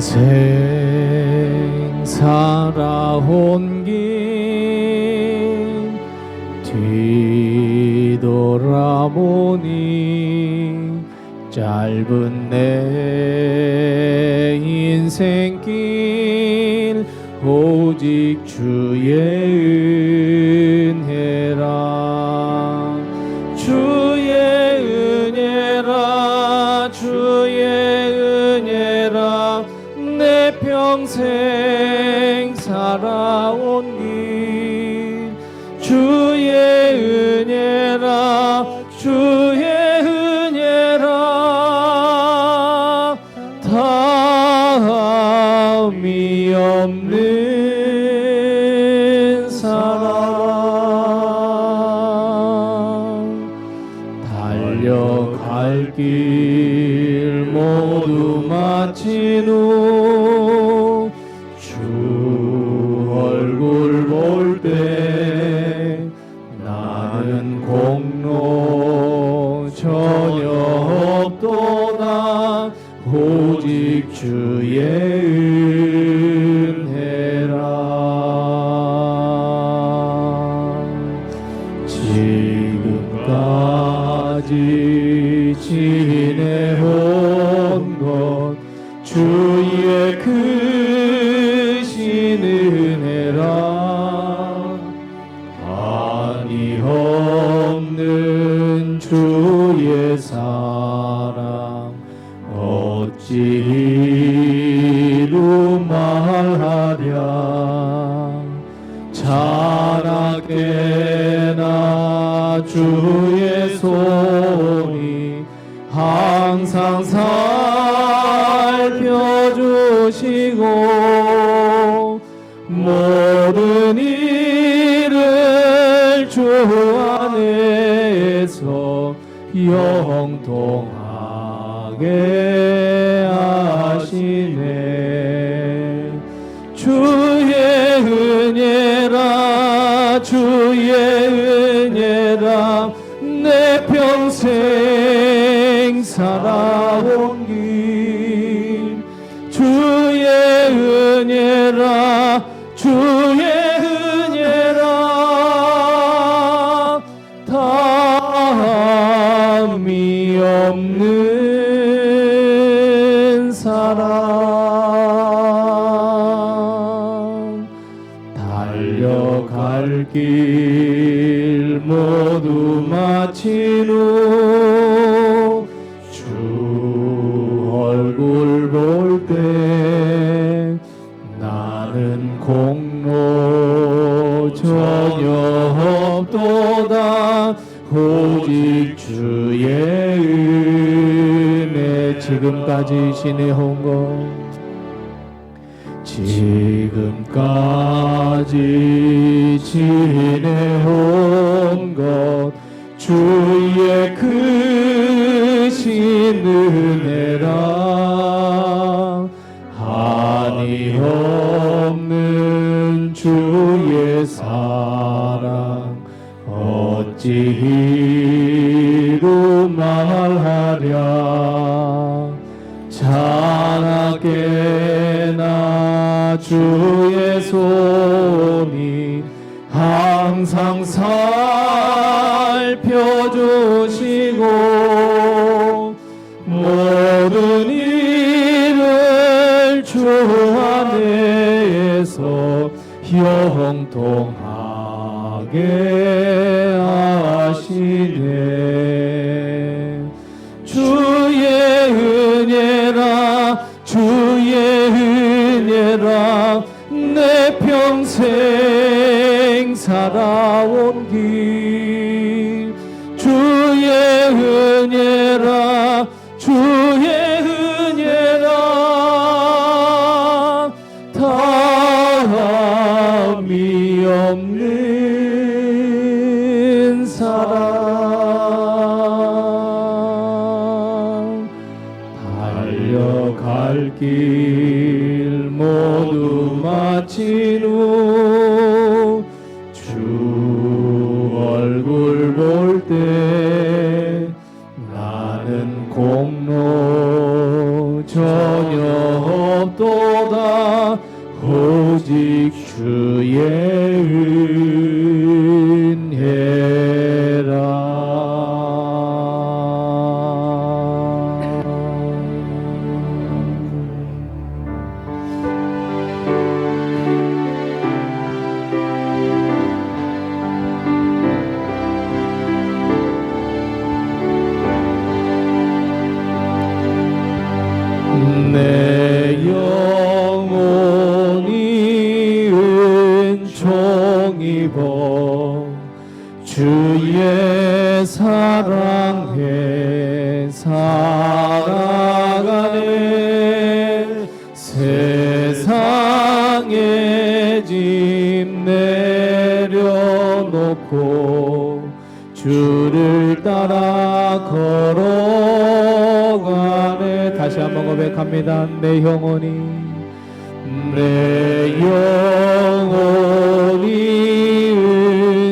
평생 살아온 길 뒤돌아보니 짧은 내 인생길 오직 주의 은혜라. 주의 은혜라. 주의 은혜라. 내 평생 살아온 길 주의 은혜라. 주의 은혜라. 다함이 없는 사랑. 달려갈 길 모두 마친 후 주 얼굴 볼 때 나는 공로 전혀 없도다. 오직 주의 은혜라. 지금까지 지내온 것 주의 크신 은혜라. 한이 없는 주의 사랑 어찌 이루 말하랴. 자나깨나 주의 손이 항상 살펴주시고 모든 일을 주 안에서 형통하게 하시네. 주의 은혜라. 주의 은혜라. 내 평생 살아온 길 주의 은혜라. 주의 은혜라. 다함이 없는 사랑. 달려갈 길 모두 마친 후 주 얼굴 볼 때 나는 공로 전혀 없도다. 오직 주의 은혜. 지금까지 지내온 것 지금까지 지내온 것 주의 크신 은혜라. 한이 없는 주의 사랑 어찌 이루 말하랴. 자나깨나 주의 손이 항상 살펴주시고 모든 일을 주 안에서 형통하게 하시네. 주의 은혜라. 주의 은혜라. 내 평생 살아온 길 주의 은혜라. 주의 은혜라. 다함이 없는 사랑. 달려갈 길 모두 마친 후 주 얼굴 볼 때 나는 공로 전혀 없도 내 영혼이 은총 입어 주의 사랑에 살아가네. 세상의 짐 내려놓고 주를 따라 걸어가네. 다시 한번 고백합니다. 내 영혼이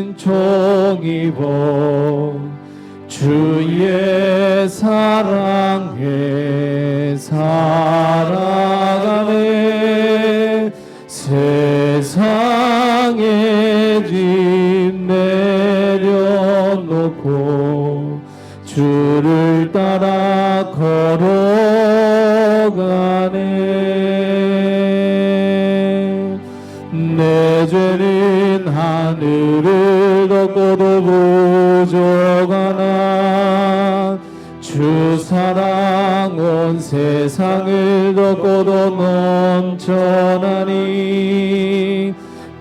은총 입어 주의 사랑에 살아가네. 세상의 짐 내려놓고 주를 따라 걸어가네. 내 죄는 하늘을 덮고도 부족하나 주 사랑 온 세상을 덮고도 넘쳐나니.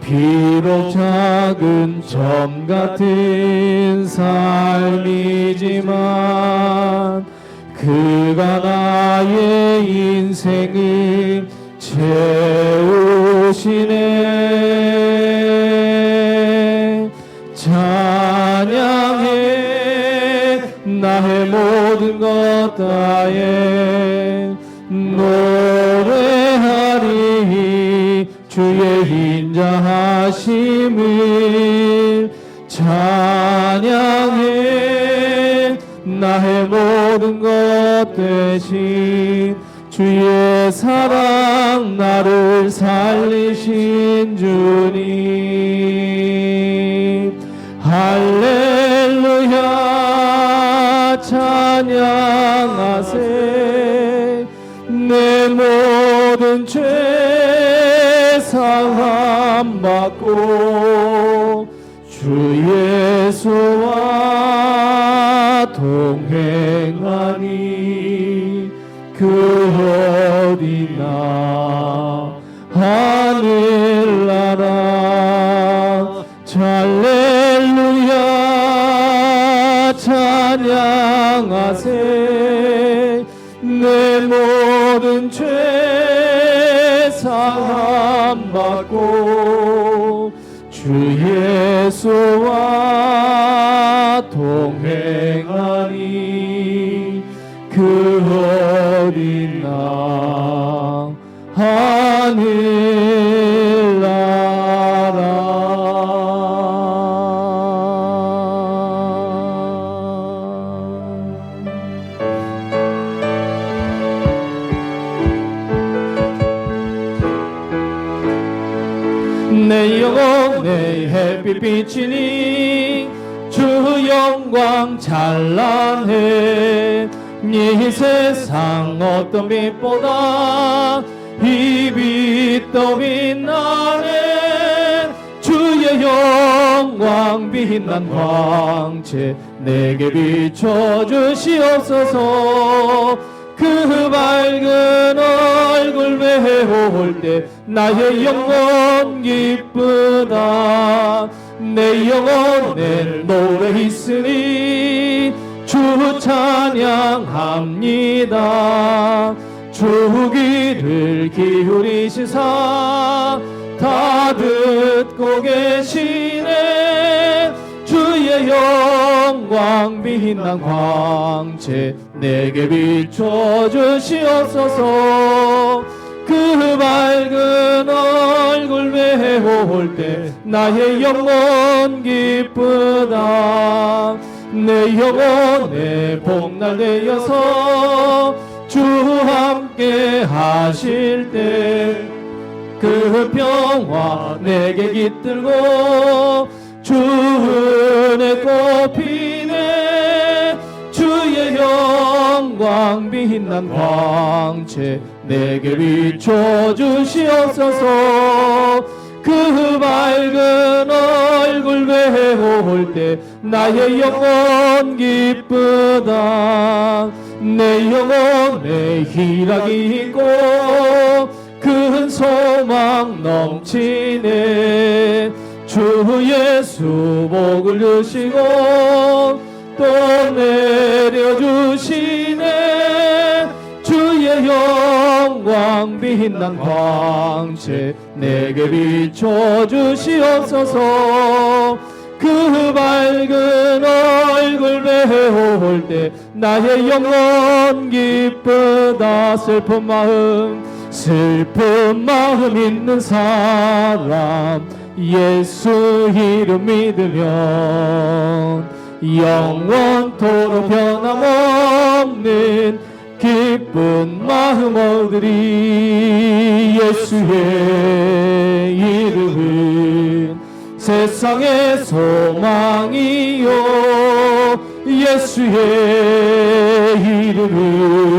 비록 작은 점 같은 삶이지만 그가 나의 인생을 채우시네. 찬양해 나의 모든 것 다해 노래하리 주의 인자하심을. 찬양해 나의 모든 것 되신 주의 사랑 나를 살리신 주님. 할렐루야 찬양하세. 내 모든 죄 사함 받고 주 예수와 동행하니. 그 어디나 하늘나라. 할렐루야 찬양하세. 내 모든 죄 사함 받고 주 예수와 동행하니. 그 어디나 하늘나라. 내 영혼의 햇빛 비치니 주 영광 찬란해. 이 세상 어떤 빛보다 이 빛 더 빛나네. 주의 영광 빛난 광채 내게 비춰주시옵소서. 그 밝은 얼굴 배울 때 나의 영혼 기쁘다. 내 영혼에 노래 있으니 주 찬양합니다. 주 귀를 기울이시사 다 듣고 계시네. 주의 영광 빛난 광채 내게 비춰주시옵소서. 그 밝은 얼굴 배울 때 나의 영혼 기쁘다. 내 영혼에 복날 되어서 주 함께 하실 때 그 평화 내게 깃들고 주 은혜 꽃피네 주의 영광 빛난 광채 내게 비춰주시옵소서. 그 밝은 얼굴 배울 때 나의 영혼 기쁘다. 내 영혼에 희락이 있고 큰 소망 넘치네. 주 예수 복을 주시고 또 내려주시네. 주의 영광 빛난 광채 내게 비춰주시옵소서. 그 밝은 얼굴 배울 때 나의 영혼 기쁘다. 슬픈 마음 있는 사람 예수 이름 믿으면 영원토록 변함없는 기쁜 마음 얻으리. 예수의 이름은 세상의 소망이요 예수의 이름은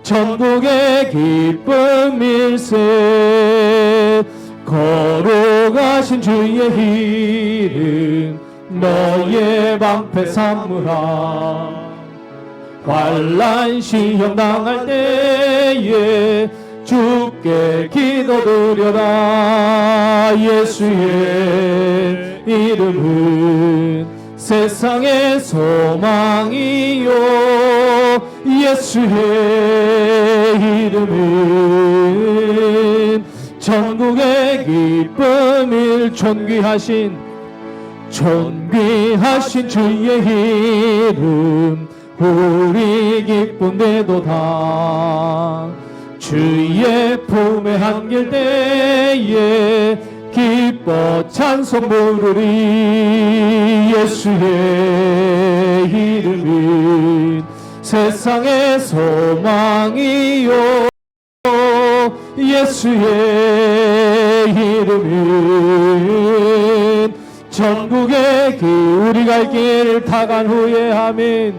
천국의 기쁨일세. 거룩하신 주의 이름 너의 방패 삼으라. 환난 시험 당할 때에 주께 기도드려라. 예수의 이름은 세상의 소망이요 예수의 이름은 천국의 기쁨일. 존귀하신 주의 이름 우리 기쁨되도다. 주의 품에 안길 때에 기뻐 찬송 부르리. 예수의 이름은 세상의 소망이요 예수의 이름은 천국의 우리 갈 길 다간 후에 아멘.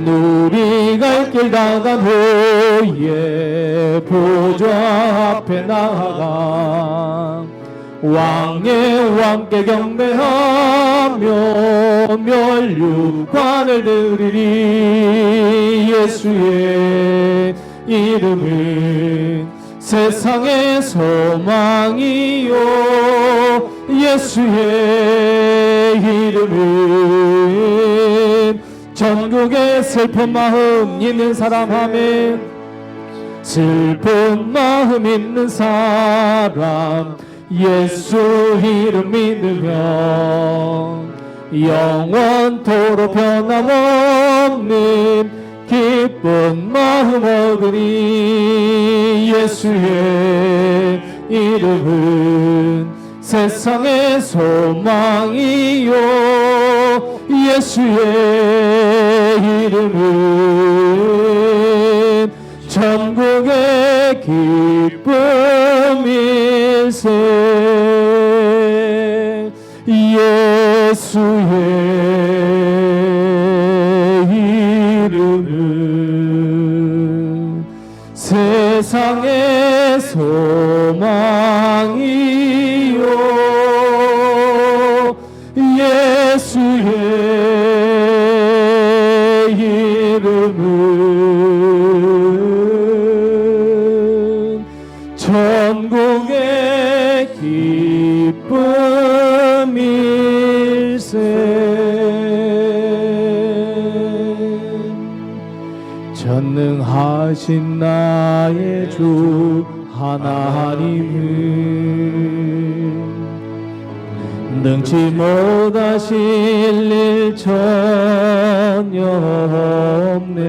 우리 갈 길 다간 후에 보좌 앞에 나아가 왕의 왕께 경배하며 멸류관을 드리리. 예수의 이름은 세상의 소망이요 예수의 이름은 전국에 슬픈 마음 있는 사람 아멘. 슬픈 마음 있는 사람 예수 이름 믿으면 영원토록 변함없는 기쁜 마음 얻으리. 예수의 이름은 세상의 소망이요 예수의 이름은 천국의 기쁨일세. 예수의 이름은 세상의 소망이요 예수의 이름은 천국의 기쁨일세. 전능하신 나의 주 하나님은 능치 못하실 일 전혀 없네.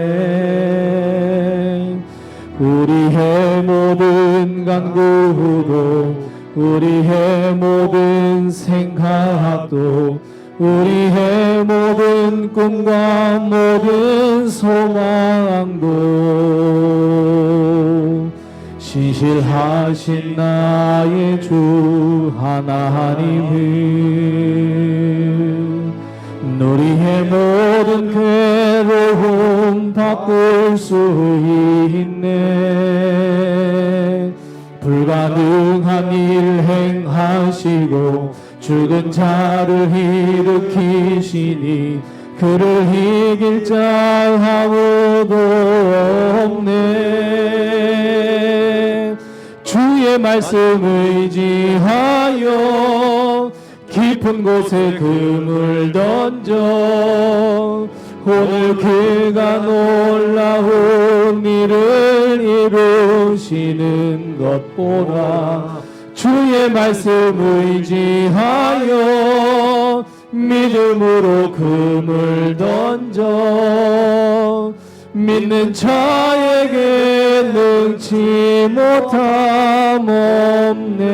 우리의 모든 간구도 우리의 모든 생각도 우리의 모든 꿈과 모든 소망도 신실하신 나의 주 하나님은 우리의 모든 괴로움 바꿀 수 있네. 불가능한 일 행하시고 죽은 자를 일으키시니 그를 이길 자 아무도 없네. 주의 말씀 의지하여 깊은 곳에 그물 던져 오늘 그가 놀라운 일을 이루시는 것 보라. 주의 말씀 의지하여 믿음으로 그물 던져 믿는 자에게 능치 못함 없네.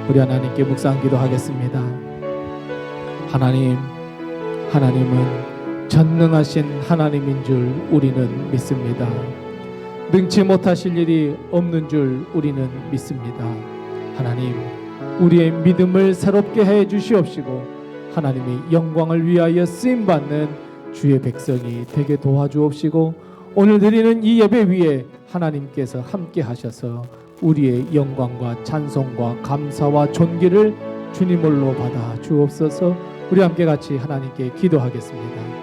우리 하나님께 묵상 기도하겠습니다. 하나님은 전능하신 하나님인 줄 우리는 믿습니다. 능치 못하실 일이 없는 줄 우리는 믿습니다. 하나님, 우리의 믿음을 새롭게 해 주시옵시고 하나님의 영광을 위하여 쓰임받는 주의 백성이 되게 도와주옵시고 오늘 드리는 이 예배 위에 하나님께서 함께 하셔서 우리의 영광과 찬송과 감사와 존귀를 주님으로 받아 주옵소서. 우리 함께 같이 하나님께 기도하겠습니다.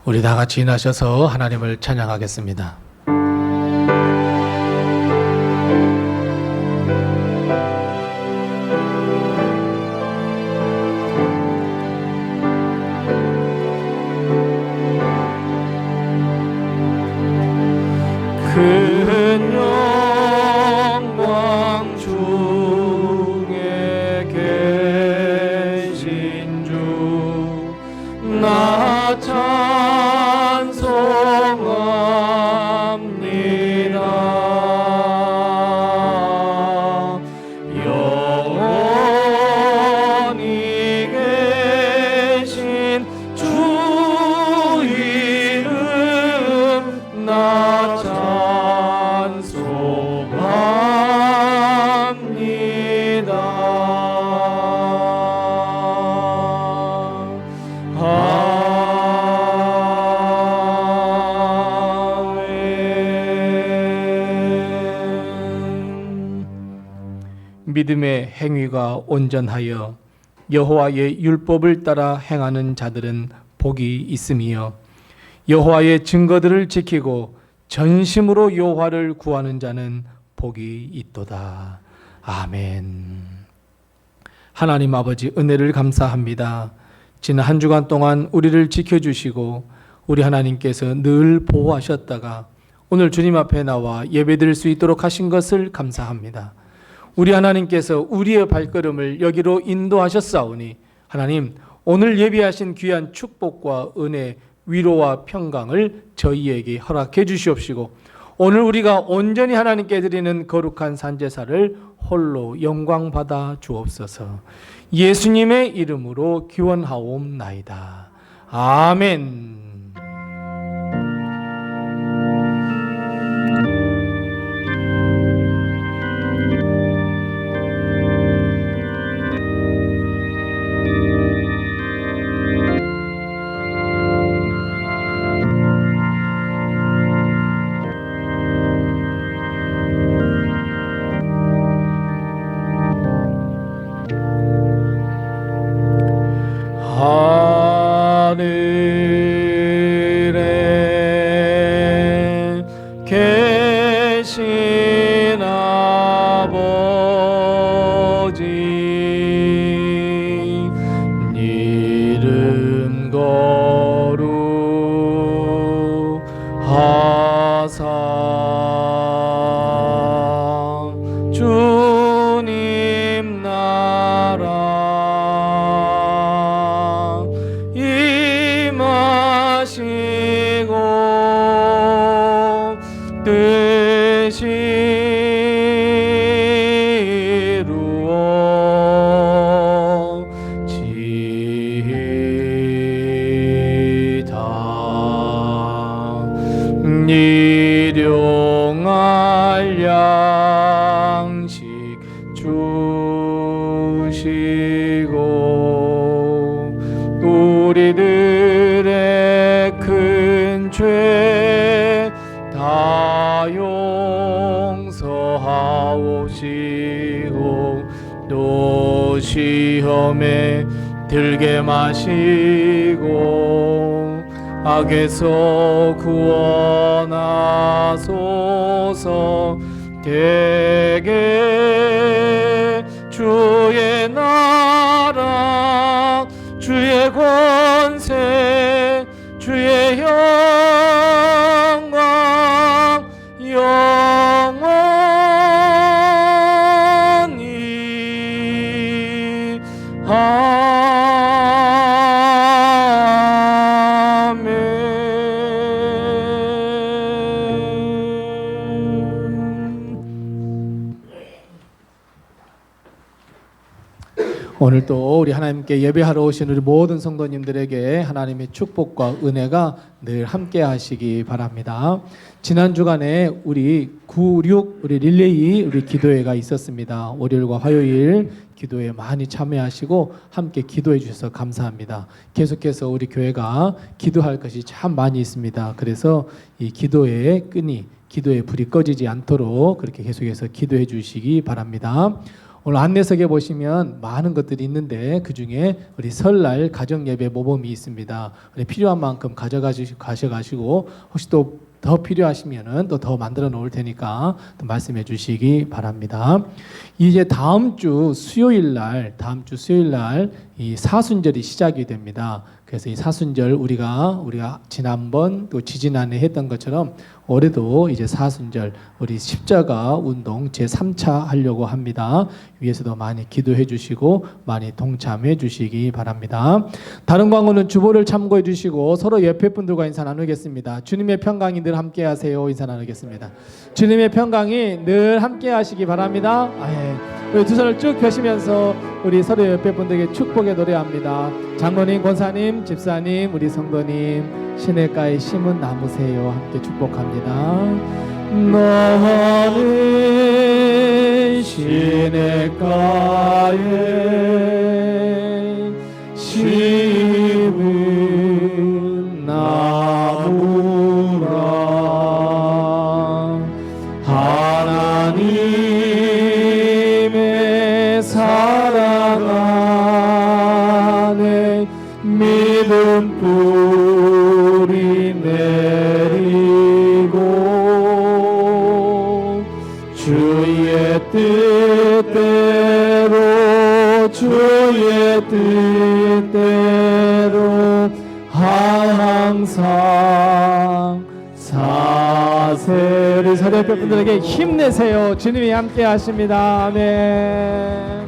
우리 다 같이 일어나셔서 하나님을 찬양하겠습니다. 큰 영광 중에 계신 주 나 찬송합니다. 영원히 계신 주 이름 나 믿음의 행위가 온전하여 여호와의 율법을 따라 행하는 자들은 복이 있으며 여호와의 증거들을 지키고 전심으로 여호와를 구하는 자는 복이 있도다. 아멘. 하나님 아버지 은혜를 감사합니다. 지난 한 주간 동안 우리를 지켜주시고 우리 하나님께서 늘 보호하셨다가 오늘 주님 앞에 나와 예배드릴 수 있도록 하신 것을 감사합니다. 우리 하나님께서 우리의 발걸음을 여기로 인도하셨사오니 하나님 오늘 예비하신 귀한 축복과 은혜, 위로와 평강을 저희에게 허락해 주시옵시고 오늘 우리가 온전히 하나님께 드리는 거룩한 산제사를 홀로 영광받아 주옵소서. 예수님의 이름으로 기원하옵나이다. 아멘. 하늘에 계신 아버지 이름 거룩하옵소서. 주님 나라 임하시고 뜻이 이루어지이다. 일용할 양식 주시고 우리들의 큰 죄 다 용서하옵시고 또 시험에 들게 마시고 악에서 구원하소서. 대개 주의 나라 주의 권세 주의 영광 영원히 오늘 또 우리 하나님께 예배하러 오신 우리 모든 성도님들에게 하나님의 축복과 은혜가 늘 함께 하시기 바랍니다. 지난 주간에 우리 9.6 우리 릴레이 우리 기도회가 있었습니다. 월요일과 화요일 기도에 많이 참여하시고 함께 기도해 주셔서 감사합니다. 계속해서 우리 교회가 기도할 것이 참 많이 있습니다. 그래서 이 기도의 끈이 기도의 불이 꺼지지 않도록 그렇게 계속해서 기도해 주시기 바랍니다. 오늘 안내석에 보시면 많은 것들이 있는데 그 중에 우리 설날 가정예배 모범이 있습니다. 필요한 만큼 가져가시고 혹시 또 더 필요하시면은 또 더 만들어 놓을 테니까 또 말씀해 주시기 바랍니다. 이제 다음 주 수요일 날 이 사순절이 시작이 됩니다. 그래서 이 사순절 우리가 지난번 또 지지난해 했던 것처럼 올해도 이제 사순절 우리 십자가 운동 제3차 하려고 합니다. 위에서도 많이 기도해 주시고 많이 동참해 주시기 바랍니다. 다른 광고는 주보를 참고해 주시고 서로 옆에 분들과 인사 나누겠습니다. 주님의 평강이 늘 함께 하세요. 인사 나누겠습니다. 주님의 평강이 늘 함께 하시기 바랍니다. 우리 두 손을 쭉 펴시면서 우리 서로 옆에 분들에게 축복의 노래합니다. 장로님, 권사님, 집사님, 우리 성도님, 시냇가에 심은 나무세요. 함께 축복합니다. 너는 시냇가에 심은 나무라. 하나님의 사랑 안에 믿음 뿌리 내리고 주의 뜻대로 항상 사세를 서로 옆에 분들에게 힘내세요. 주님이 함께 하십니다. 아멘.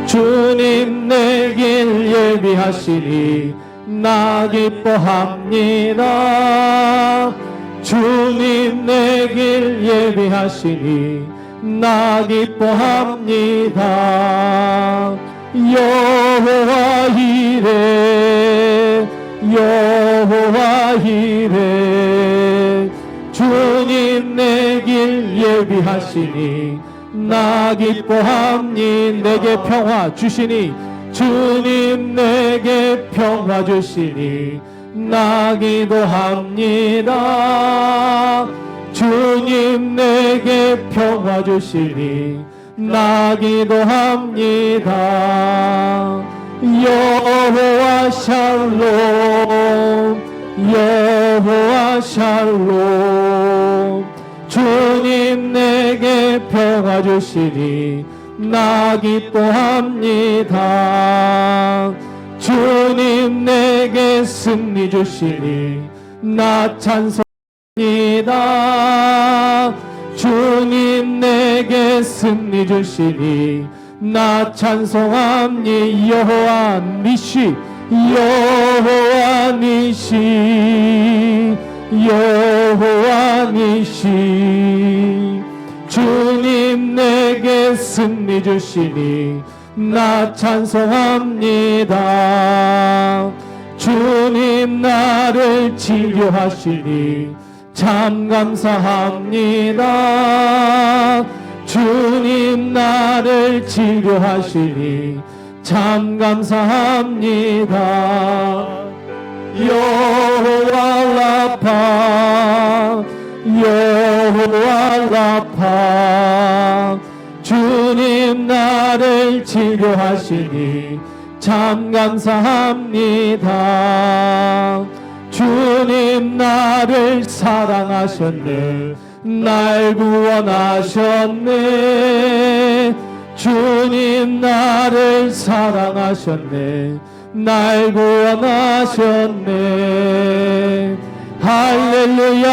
주님 내 길 예비하시니 나 기뻐합니다. 주님 내 길 예비하시니 나 기뻐합니다. 여호와 이레 주님 내 길 예비하시니 나 기뻐합니다. 내게 평화 주시니 주님 내게 평화 주시니 나 기도합니다. 주님 내게 평화 주시니 나 기도합니다. 여호와 샬롬 여호와 샬롬 주님 내게 평화 주시니 나 기뻐합니다. 주님 내게 승리 주시니 나 찬송합니다. 주님 내게 승리 주시니 나 찬송합니. 여호와 니시 여호와 니시 여호와 니시 주님 내게 승리 주시니 나 찬송합니다. 주님 나를 치료하시니 참 감사합니다. 주님 나를 치료하시니 참 감사합니다. 여호와 라파 여호와 라파 주님 나를 치료하시니 참 감사합니다. 주님 나를 사랑하셨네. 날 구원하셨네. 주님 나를 사랑하셨네. 날 구원하셨네. 할렐루야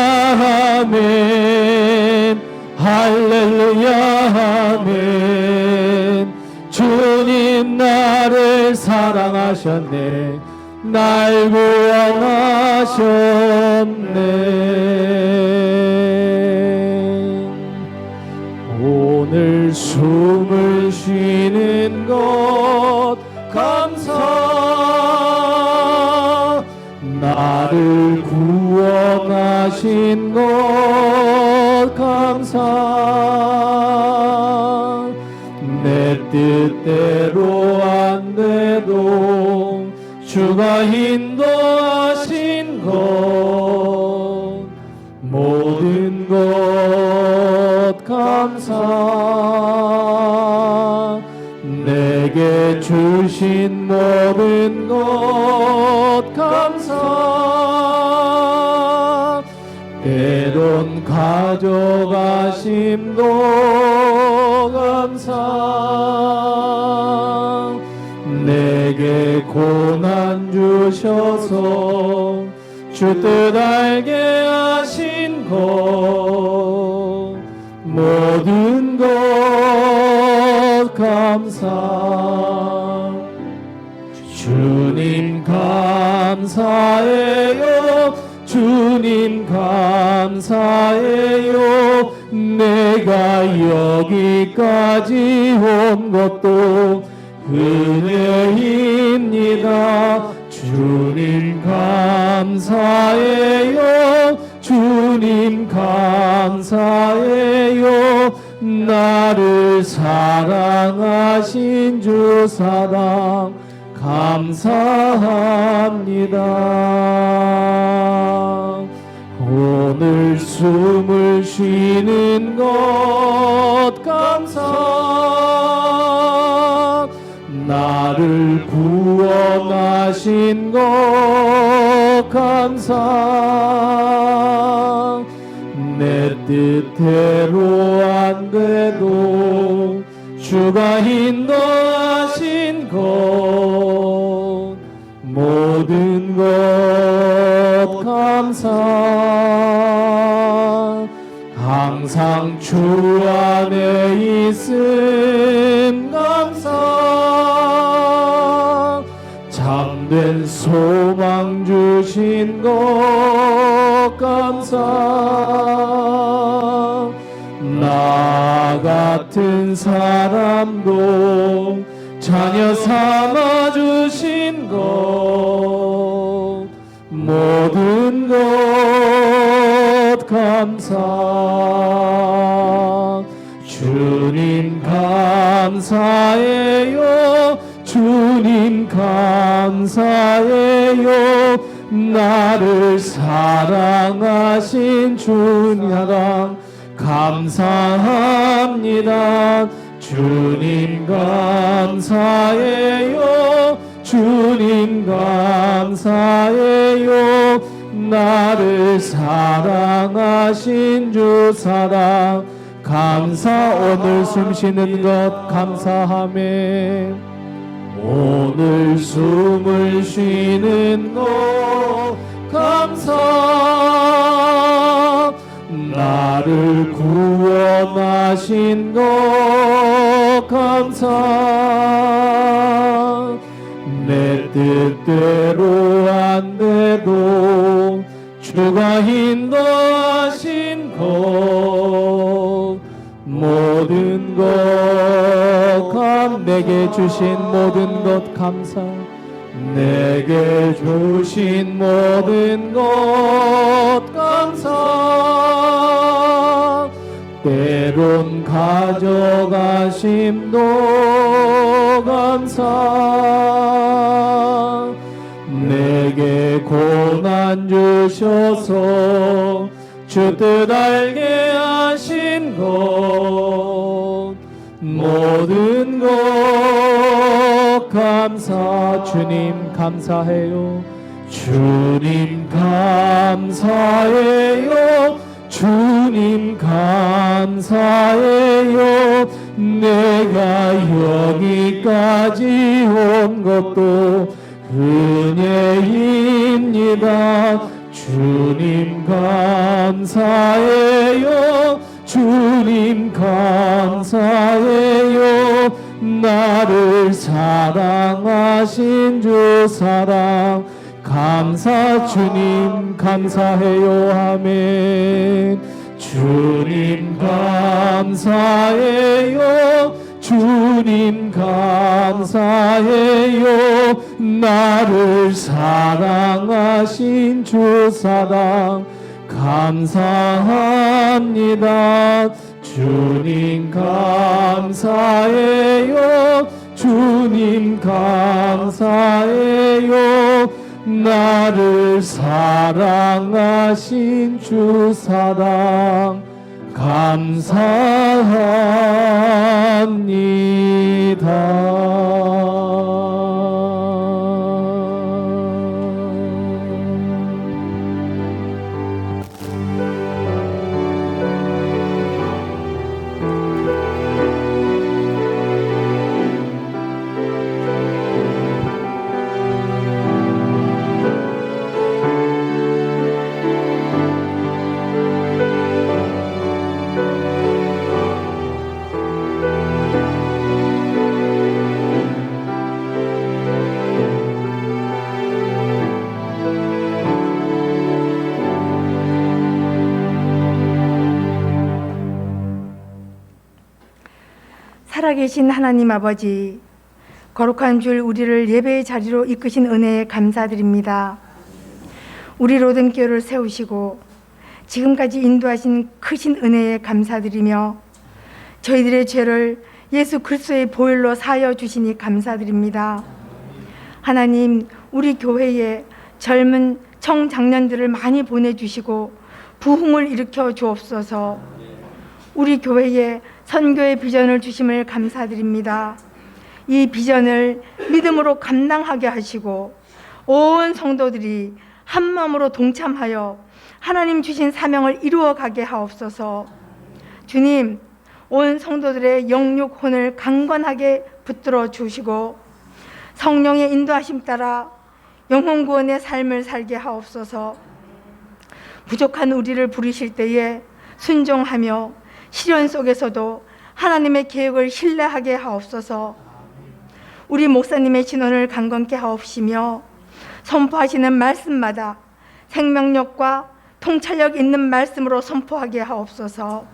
아멘. 할렐루야 아멘. 주님 나를 사랑하셨네. 날 구원하셨네. 오늘 숨을 쉬는 것 감사. 나를 구원하신 것 감사. 내 뜻대로 안 돼도 주가 인도하신 것 모든 것 감사. 내게 주신 모든 것 감사. 때론 가져가심도 감사. 내게 고난 주셔서 주 뜻 알게 하신 것 모든 것 감사. 주님 감사해요. 주님 감사해요. 내가 여기까지 온 것도 은혜입니다. 주님 감사해요. 주님 감사해요. 나를 사랑하신 주 사랑 감사합니다. 오늘 숨을 쉬는 것 감사. 나를 구원하신 것 감사. 내 뜻대로 안 돼도 주가 인도하신 것 모든 것 감사. 항상 주 안에 있음 감사. 참된 소망 주신 것 감사. 나 같은 사람도 자녀 삼아 주신 것 모든 것 감사. 주님 감사해요. 주님 감사해요. 나를 사랑하신 주님 사랑 감사합니다. 주님 감사해요. 주님 감사해요. 나를 사랑하신 주 사랑 감사. 오늘 숨쉬는 것 감사하며 오늘 숨을 쉬는 것 감사. 나를 구원하신 것 감사. 내 뜻대로 안 돼도 주가 인도하신 것 모든 것 내게 주신 모든 것 감사. 내게 주신 모든 것 감사. 때론 가져가심도 감사. 내게 고난 주셔서 주 뜻 알게 하신 것 모든 것 감사. 주님 감사해요. 주님 감사해요. 주님 감사해요. 내가 여기까지 온 것도 은혜입니다. 주님 감사해요. 주님 감사해요. 나를 사랑하신 주 사랑 감사. 주님 감사해요. 아멘. 주님 감사해요. 주님 감사해요. 나를 사랑하신 주 사랑 감사합니다. 주님 감사해요. 주님 감사해요. 나를 사랑하신 주 사랑 감사합니다. 살아계신 하나님 아버지, 거룩한 줄 우리를 예배의 자리로 이끄신 은혜에 감사드립니다. 우리 로뎀교회를 세우시고 지금까지 인도하신 크신 은혜에 감사드리며 저희들의 죄를 예수 그리스도의 보혈로 사하여 주시니 감사드립니다. 하나님, 우리 교회에 젊은 청장년들을 많이 보내주시고 부흥을 일으켜 주옵소서. 우리 교회에 선교의 비전을 주심을 감사드립니다. 이 비전을 믿음으로 감당하게 하시고 온 성도들이 한 마음으로 동참하여 하나님 주신 사명을 이루어가게 하옵소서. 주님, 온 성도들의 영육 혼을 강건하게 붙들어 주시고 성령의 인도하심 따라 영혼 구원의 삶을 살게 하옵소서. 부족한 우리를 부르실 때에 순종하며 시련 속에서도 하나님의 계획을 신뢰하게 하옵소서. 우리 목사님의 진언을 강건케 하옵시며 선포하시는 말씀마다 생명력과 통찰력 있는 말씀으로 선포하게 하옵소서.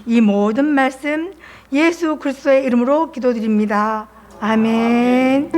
이 모든 말씀 예수 그리스도의 이름으로 기도드립니다. 아멘.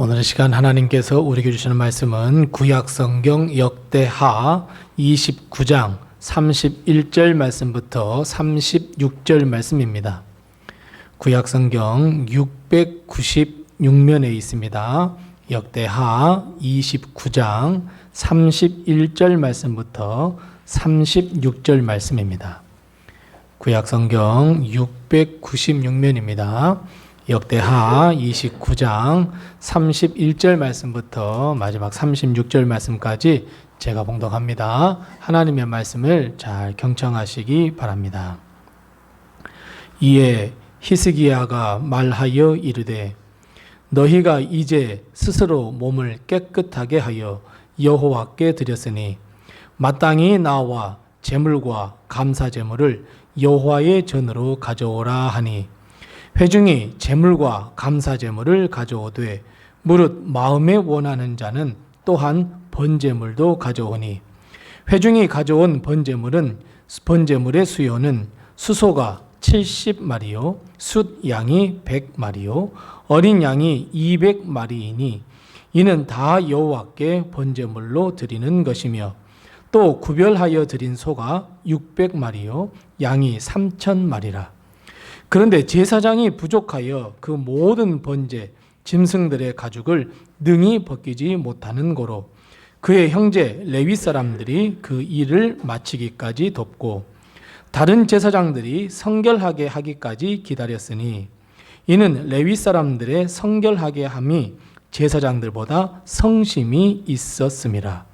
오늘 시간 하나님께서 우리에게 주시는 말씀은 구약성경 역대하 29장 31절 말씀부터 36절 말씀입니다. 구약성경 696면에 있습니다. 역대하 29장 31절 말씀부터 36절 말씀입니다. 구약성경 696면입니다. 역대하 29장 31절 말씀부터 마지막 36절 말씀까지 제가 봉독합니다. 하나님의 말씀을 잘 경청하시기 바랍니다. 이에 히스기야가 말하여 이르되 너희가 이제 스스로 몸을 깨끗하게 하여 여호와께 드렸으니 마땅히 나와 제물과 감사 제물을 여호와의 전으로 가져오라 하니 회중이 제물과 감사 제물을 가져오되 무릇 마음에 원하는 자는 또한 번제물도 가져오니 회중이 가져온 번제물의 수요는 수소가 70마리요 숫 양이 100마리요 어린 양이 200마리이니 이는 다 여호와께 번제물로 드리는 것이며 또 구별하여 드린 소가 600마리요 양이 3,000마리라. 그런데 제사장이 부족하여 그 모든 번제 짐승들의 가죽을 능히 벗기지 못하는 고로 그의 형제 레위 사람들이 그 일을 마치기까지 돕고 다른 제사장들이 성결하게 하기까지 기다렸으니 이는 레위 사람들의 성결하게 함이 제사장들보다 성심이 있었음이라.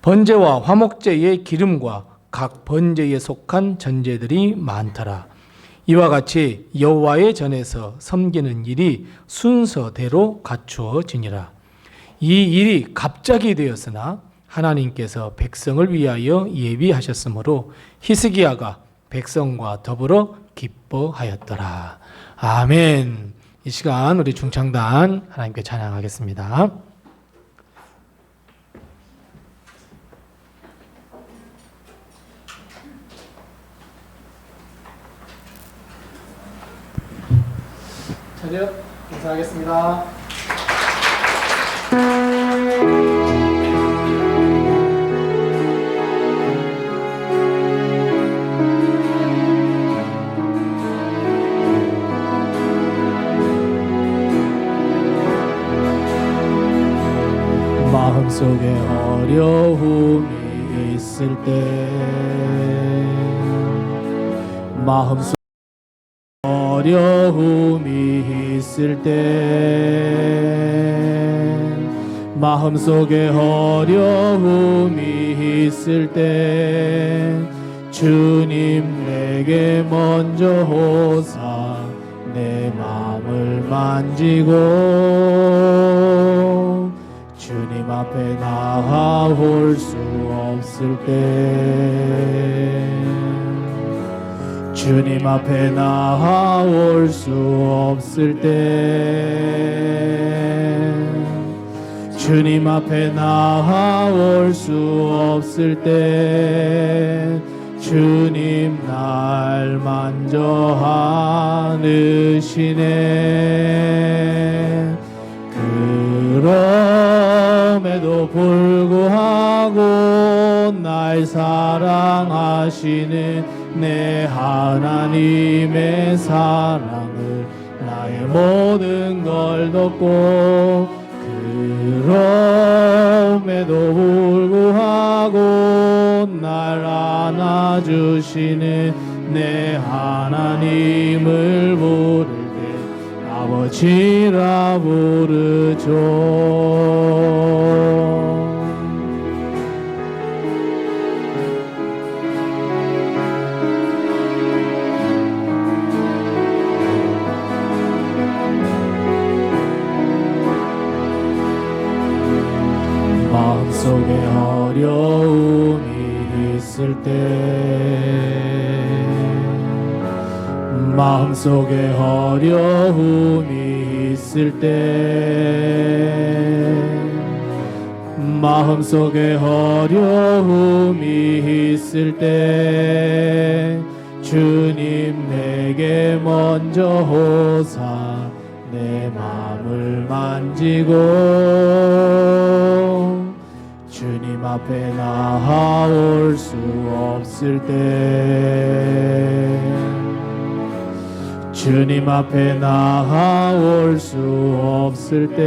번제와 화목제의 기름과 각 번제에 속한 전제들이 많더라. 이와 같이 여호와의 전에서 섬기는 일이 순서대로 갖추어지니라. 이 일이 갑자기 되었으나 하나님께서 백성을 위하여 예비하셨으므로 히스기야가 백성과 더불어 기뻐하였더라. 아멘. 이 시간 우리 중창단 하나님께 찬양하겠습니다. 찬양 인사하겠습니다. 마음속에 어려움이 있을 때 마음속에 어려움이 있을 때 마음속에 어려움이 있을 때 주님 내게 먼저 오사 내 마음을 만지고 주님 앞에 나아올 수 없을 때 주님 앞에 나아올 수 없을 때 주님 앞에 나아올 수 없을 때 주님 날 만져 안으시네. 그럼에도 불구하고 날 사랑하시는 내 하나님의 사랑을 나의 모든 걸 덮고 그럼에도 불구하고 날 안아주시는 내 하나님을 부를 때 아버지라 부르죠. 마음속에 어려움이 있을 때 마음속에 어려움이 있을 때 마음속에 어려움이 있을 때 주님 내게 먼저 오사 내 마음을 만지고 주님 앞에 나아올 수 없을 때 주님 앞에 나아올 수 없을 때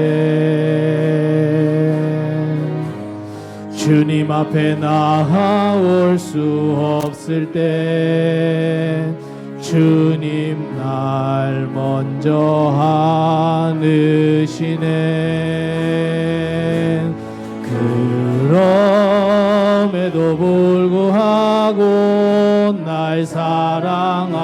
주님 앞에 나아올 수 없을 때 주님 날 먼저 안으시네. 그럼에도 불구하고 날 사랑하시는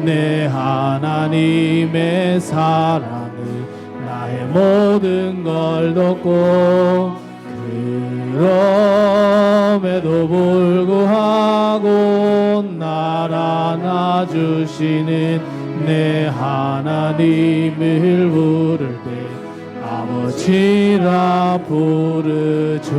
내 하나님의 사랑은 나의 모든 걸 덮고 그럼에도 불구하고 날 안아주시는 내 하나님을 부를 때 아버지라 부르죠.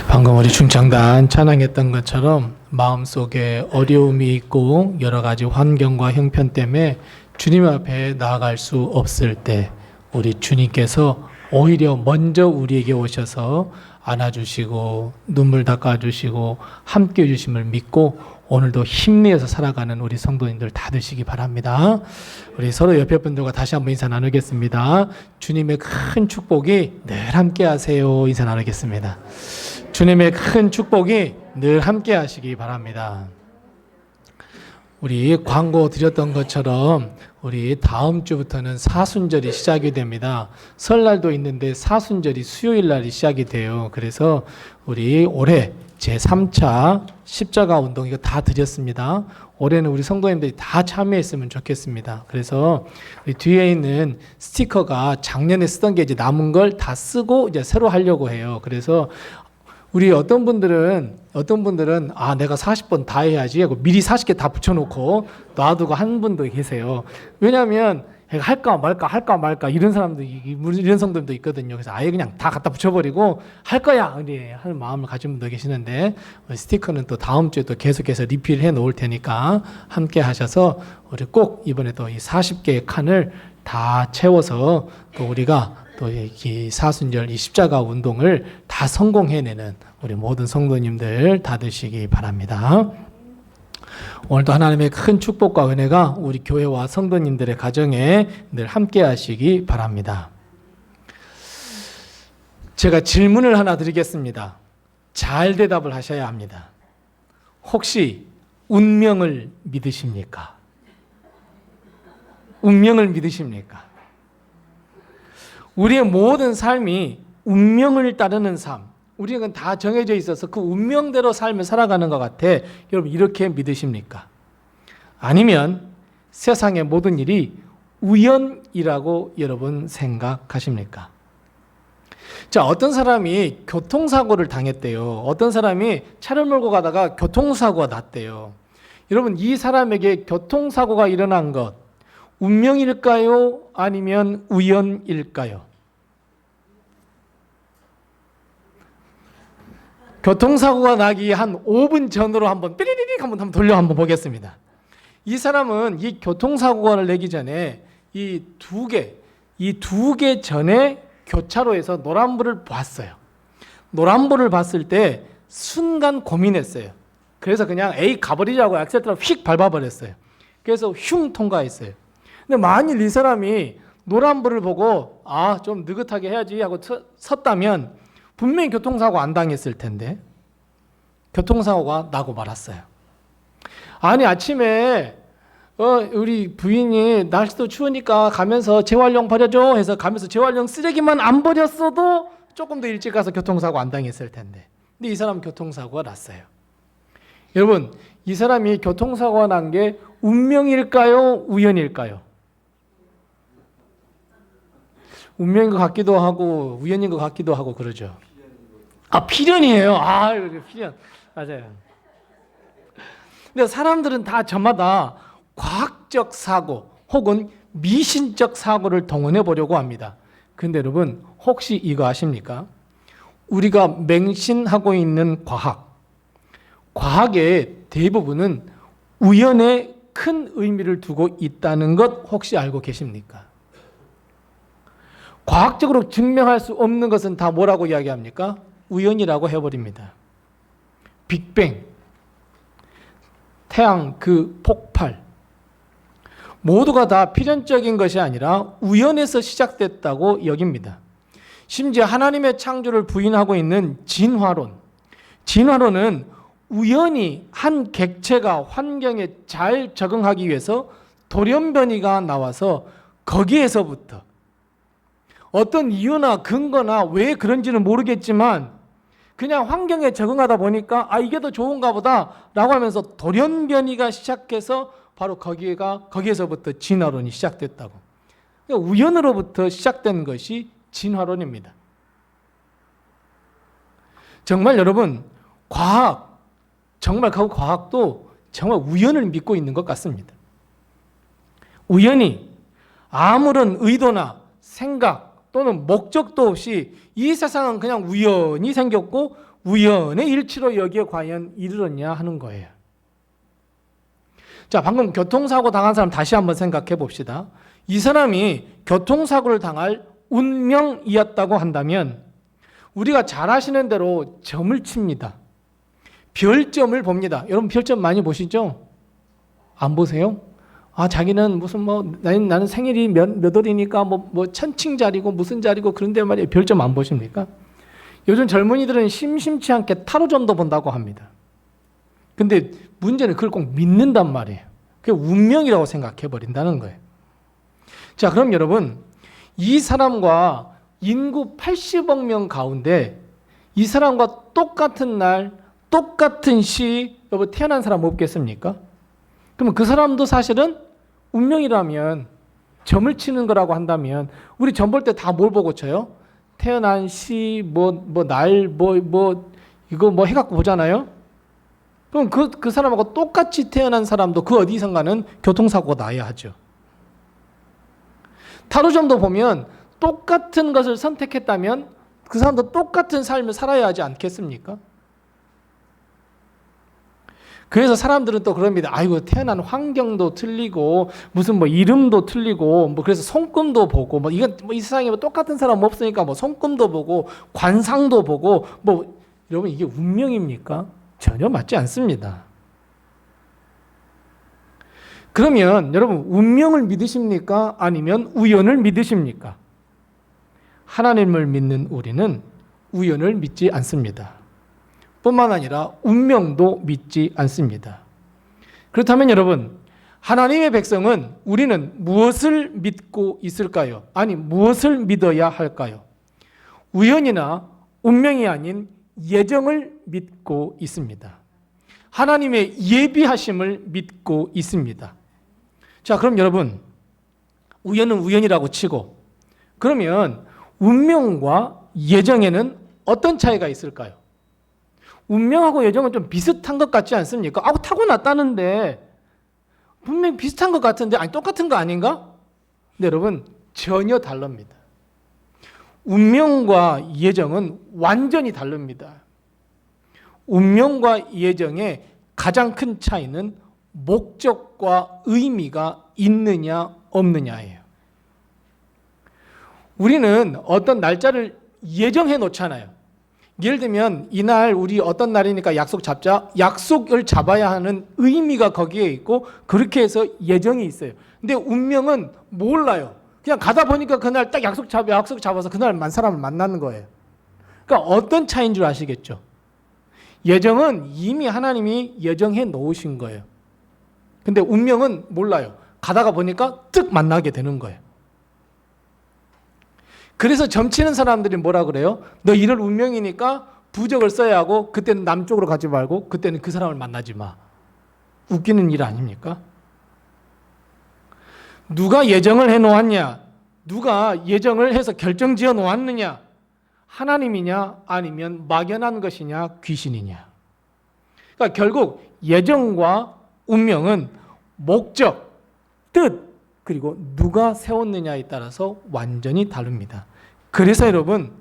방금 우리 중창단 찬양했던 것처럼 마음속에 어려움이 있고 여러 가지 환경과 형편 때문에 주님 앞에 나아갈 수 없을 때 우리 주님께서 오히려 먼저 우리에게 오셔서 안아주시고 눈물 닦아주시고 함께 해주심을 믿고 오늘도 힘내어서 살아가는 우리 성도님들 다 되시기 바랍니다. 우리 서로 옆에 분들과 다시 한번 인사 나누겠습니다. 주님의 큰 축복이 늘 함께 하세요. 인사 나누겠습니다. 주님의 큰 축복이 늘 함께 하시기 바랍니다. 우리 광고 드렸던 것처럼 우리 다음 주부터는 사순절이 시작이 됩니다. 설날도 있는데 사순절이 수요일 날이 시작이 돼요. 그래서 우리 올해 제3차 십자가 운동 이거 다 드렸습니다. 올해는 우리 성도님들이 다 참여했으면 좋겠습니다. 그래서 우리 뒤에 있는 스티커가 작년에 쓰던 게 이제 남은 걸 다 쓰고 이제 새로 하려고 해요. 그래서 우리 어떤 분들은 아 내가 40번 다 해야지 하고 미리 40개 다 붙여놓고 놔두고 한 분도 계세요. 왜냐하면 할까 말까 이런 사람도 이런 성도들도 있거든요. 그래서 아예 그냥 다 갖다 붙여버리고 할 거야 하는 마음을 가진 분도 계시는데 스티커는 또 다음 주에 또 계속해서 리필해 놓을 테니까 함께 하셔서 우리 꼭 이번에 또 이 40개의 칸을 다 채워서 또 우리가 또 이 사순절 이 십자가 운동을 다 성공해내는 우리 모든 성도님들 다 되시기 바랍니다. 오늘도 하나님의 큰 축복과 은혜가 우리 교회와 성도님들의 가정에 늘 함께 하시기 바랍니다. 제가 질문을 하나 드리겠습니다. 잘 대답을 하셔야 합니다. 혹시 운명을 믿으십니까? 운명을 믿으십니까? 우리의 모든 삶이 운명을 따르는 삶, 우리는 다 정해져 있어서 그 운명대로 삶을 살아가는 것 같아. 여러분 이렇게 믿으십니까? 아니면 세상의 모든 일이 우연이라고 여러분 생각하십니까? 자, 어떤 사람이 교통사고를 당했대요. 어떤 사람이 차를 몰고 가다가 교통사고가 났대요. 여러분 이 사람에게 교통사고가 일어난 것 운명일까요? 아니면 우연일까요? 교통사고가 나기 한 5분 전으로 한번 삐리리릭 한번 돌려 한번 보겠습니다. 이 사람은 이 교통사고가 내기 전에 이 두 개 전에 교차로에서 노란불을 봤어요. 노란불을 봤을 때 순간 고민했어요. 그래서 그냥 에이 가버리자고 액셀터를 휙 밟아버렸어요. 그래서 흉 통과했어요. 근데 만일 이 사람이 노란불을 보고 아 좀 느긋하게 해야지 하고 섰다면 분명히 교통사고 안 당했을 텐데 교통사고가 나고 말았어요. 아니 아침에 우리 부인이 날씨도 추우니까 가면서 재활용 버려줘 해서 가면서 재활용 쓰레기만 안 버렸어도 조금 더 일찍 가서 교통사고 안 당했을 텐데 근데 이 사람 교통사고가 났어요. 여러분 이 사람이 교통사고가 난 게 운명일까요? 우연일까요? 운명인 것 같기도 하고 우연인 것 같기도 하고 그러죠. 아 필연이에요. 아 필연 맞아요. 근데 사람들은 다 저마다 과학적 사고 혹은 미신적 사고를 동원해 보려고 합니다. 근데 여러분 혹시 이거 아십니까? 우리가 맹신하고 있는 과학의 대부분은 우연에 큰 의미를 두고 있다는 것 혹시 알고 계십니까? 과학적으로 증명할 수 없는 것은 다 뭐라고 이야기합니까? 우연이라고 해버립니다. 빅뱅, 태양 그 폭발, 모두가 다 필연적인 것이 아니라 우연에서 시작됐다고 여깁니다. 심지어 하나님의 창조를 부인하고 있는 진화론은 우연히 한 객체가 환경에 잘 적응하기 위해서 돌연변이가 나와서 거기에서부터 어떤 이유나 근거나 왜 그런지는 모르겠지만 그냥 환경에 적응하다 보니까 이게 더 좋은가 보다 라고 하면서 돌연변이가 시작해서 바로 거기에서부터 진화론이 시작됐다고. 그러니까 우연으로부터 시작된 것이 진화론입니다. 정말 여러분 과학도 정말 우연을 믿고 있는 것 같습니다. 우연히 아무런 의도나 생각 또는 목적도 없이 이 세상은 그냥 우연히 생겼고 우연의 일치로 여기에 과연 이르렀냐 하는 거예요. 자, 방금 교통사고 당한 사람 다시 한번 생각해 봅시다. 이 사람이 교통사고를 당할 운명이었다고 한다면 우리가 잘 아시는 대로 점을 칩니다. 별점을 봅니다. 여러분 별점 많이 보시죠? 안 보세요? 자기는 무슨 나는 생일이 몇 월이니까 천칭자리고 무슨 자리고 그런데 말이에요. 별점 안 보십니까? 요즘 젊은이들은 심심치 않게 타로점도 본다고 합니다. 근데 문제는 그걸 꼭 믿는단 말이에요. 그게 운명이라고 생각해 버린다는 거예요. 자, 그럼 여러분 이 사람과 인구 80억 명 가운데 이 사람과 똑같은 날 똑같은 시 태어난 사람 없겠습니까? 그러면 그 사람도 사실은 운명이라면 점을 치는 거라고 한다면 우리 점 볼 때 다 뭘 보고 쳐요? 태어난 시, 날, 이거 해갖고 보잖아요? 그럼 그 사람하고 똑같이 태어난 사람도 그 어디선가는 교통사고가 나야 하죠. 타로점도 보면 똑같은 것을 선택했다면 그 사람도 똑같은 삶을 살아야 하지 않겠습니까? 그래서 사람들은 또 그럽니다. 태어난 환경도 틀리고 무슨 이름도 틀리고 그래서 손금도 보고 이 세상에 똑같은 사람 없으니까 손금도 보고 관상도 보고 여러분 이게 운명입니까? 전혀 맞지 않습니다. 그러면 여러분 운명을 믿으십니까? 아니면 우연을 믿으십니까? 하나님을 믿는 우리는 우연을 믿지 않습니다. 뿐만 아니라 운명도 믿지 않습니다. 그렇다면 여러분, 하나님의 백성은 우리는 무엇을 믿고 있을까요? 아니, 무엇을 믿어야 할까요? 우연이나 운명이 아닌 예정을 믿고 있습니다. 하나님의 예비하심을 믿고 있습니다. 자, 그럼 여러분, 우연은 우연이라고 치고, 그러면 운명과 예정에는 어떤 차이가 있을까요? 운명하고 예정은 좀 비슷한 것 같지 않습니까? 타고났다는데 분명히 비슷한 것 같은데 똑같은 거 아닌가? 근데 여러분 전혀 다릅니다. 운명과 예정은 완전히 다릅니다. 운명과 예정의 가장 큰 차이는 목적과 의미가 있느냐 없느냐예요. 우리는 어떤 날짜를 예정해 놓잖아요. 예를 들면 이날 우리 어떤 날이니까 약속 잡자. 약속을 잡아야 하는 의미가 거기에 있고 그렇게 해서 예정이 있어요. 근데 운명은 몰라요. 그냥 가다 보니까 그날 딱 약속 잡아서 그날 사람을 만나는 거예요. 그러니까 어떤 차이인 줄 아시겠죠? 예정은 이미 하나님이 예정해 놓으신 거예요. 근데 운명은 몰라요. 가다가 보니까 뜩 만나게 되는 거예요. 그래서 점치는 사람들이 뭐라 그래요? 너 이럴 운명이니까 부적을 써야 하고 그때는 남쪽으로 가지 말고 그때는 그 사람을 만나지 마. 웃기는 일 아닙니까? 누가 예정을 해 놓았냐? 누가 예정을 해서 결정지어 놓았느냐? 하나님이냐 아니면 막연한 것이냐 귀신이냐? 그러니까 결국 예정과 운명은 목적, 뜻 그리고 누가 세웠느냐에 따라서 완전히 다릅니다. 그래서 여러분,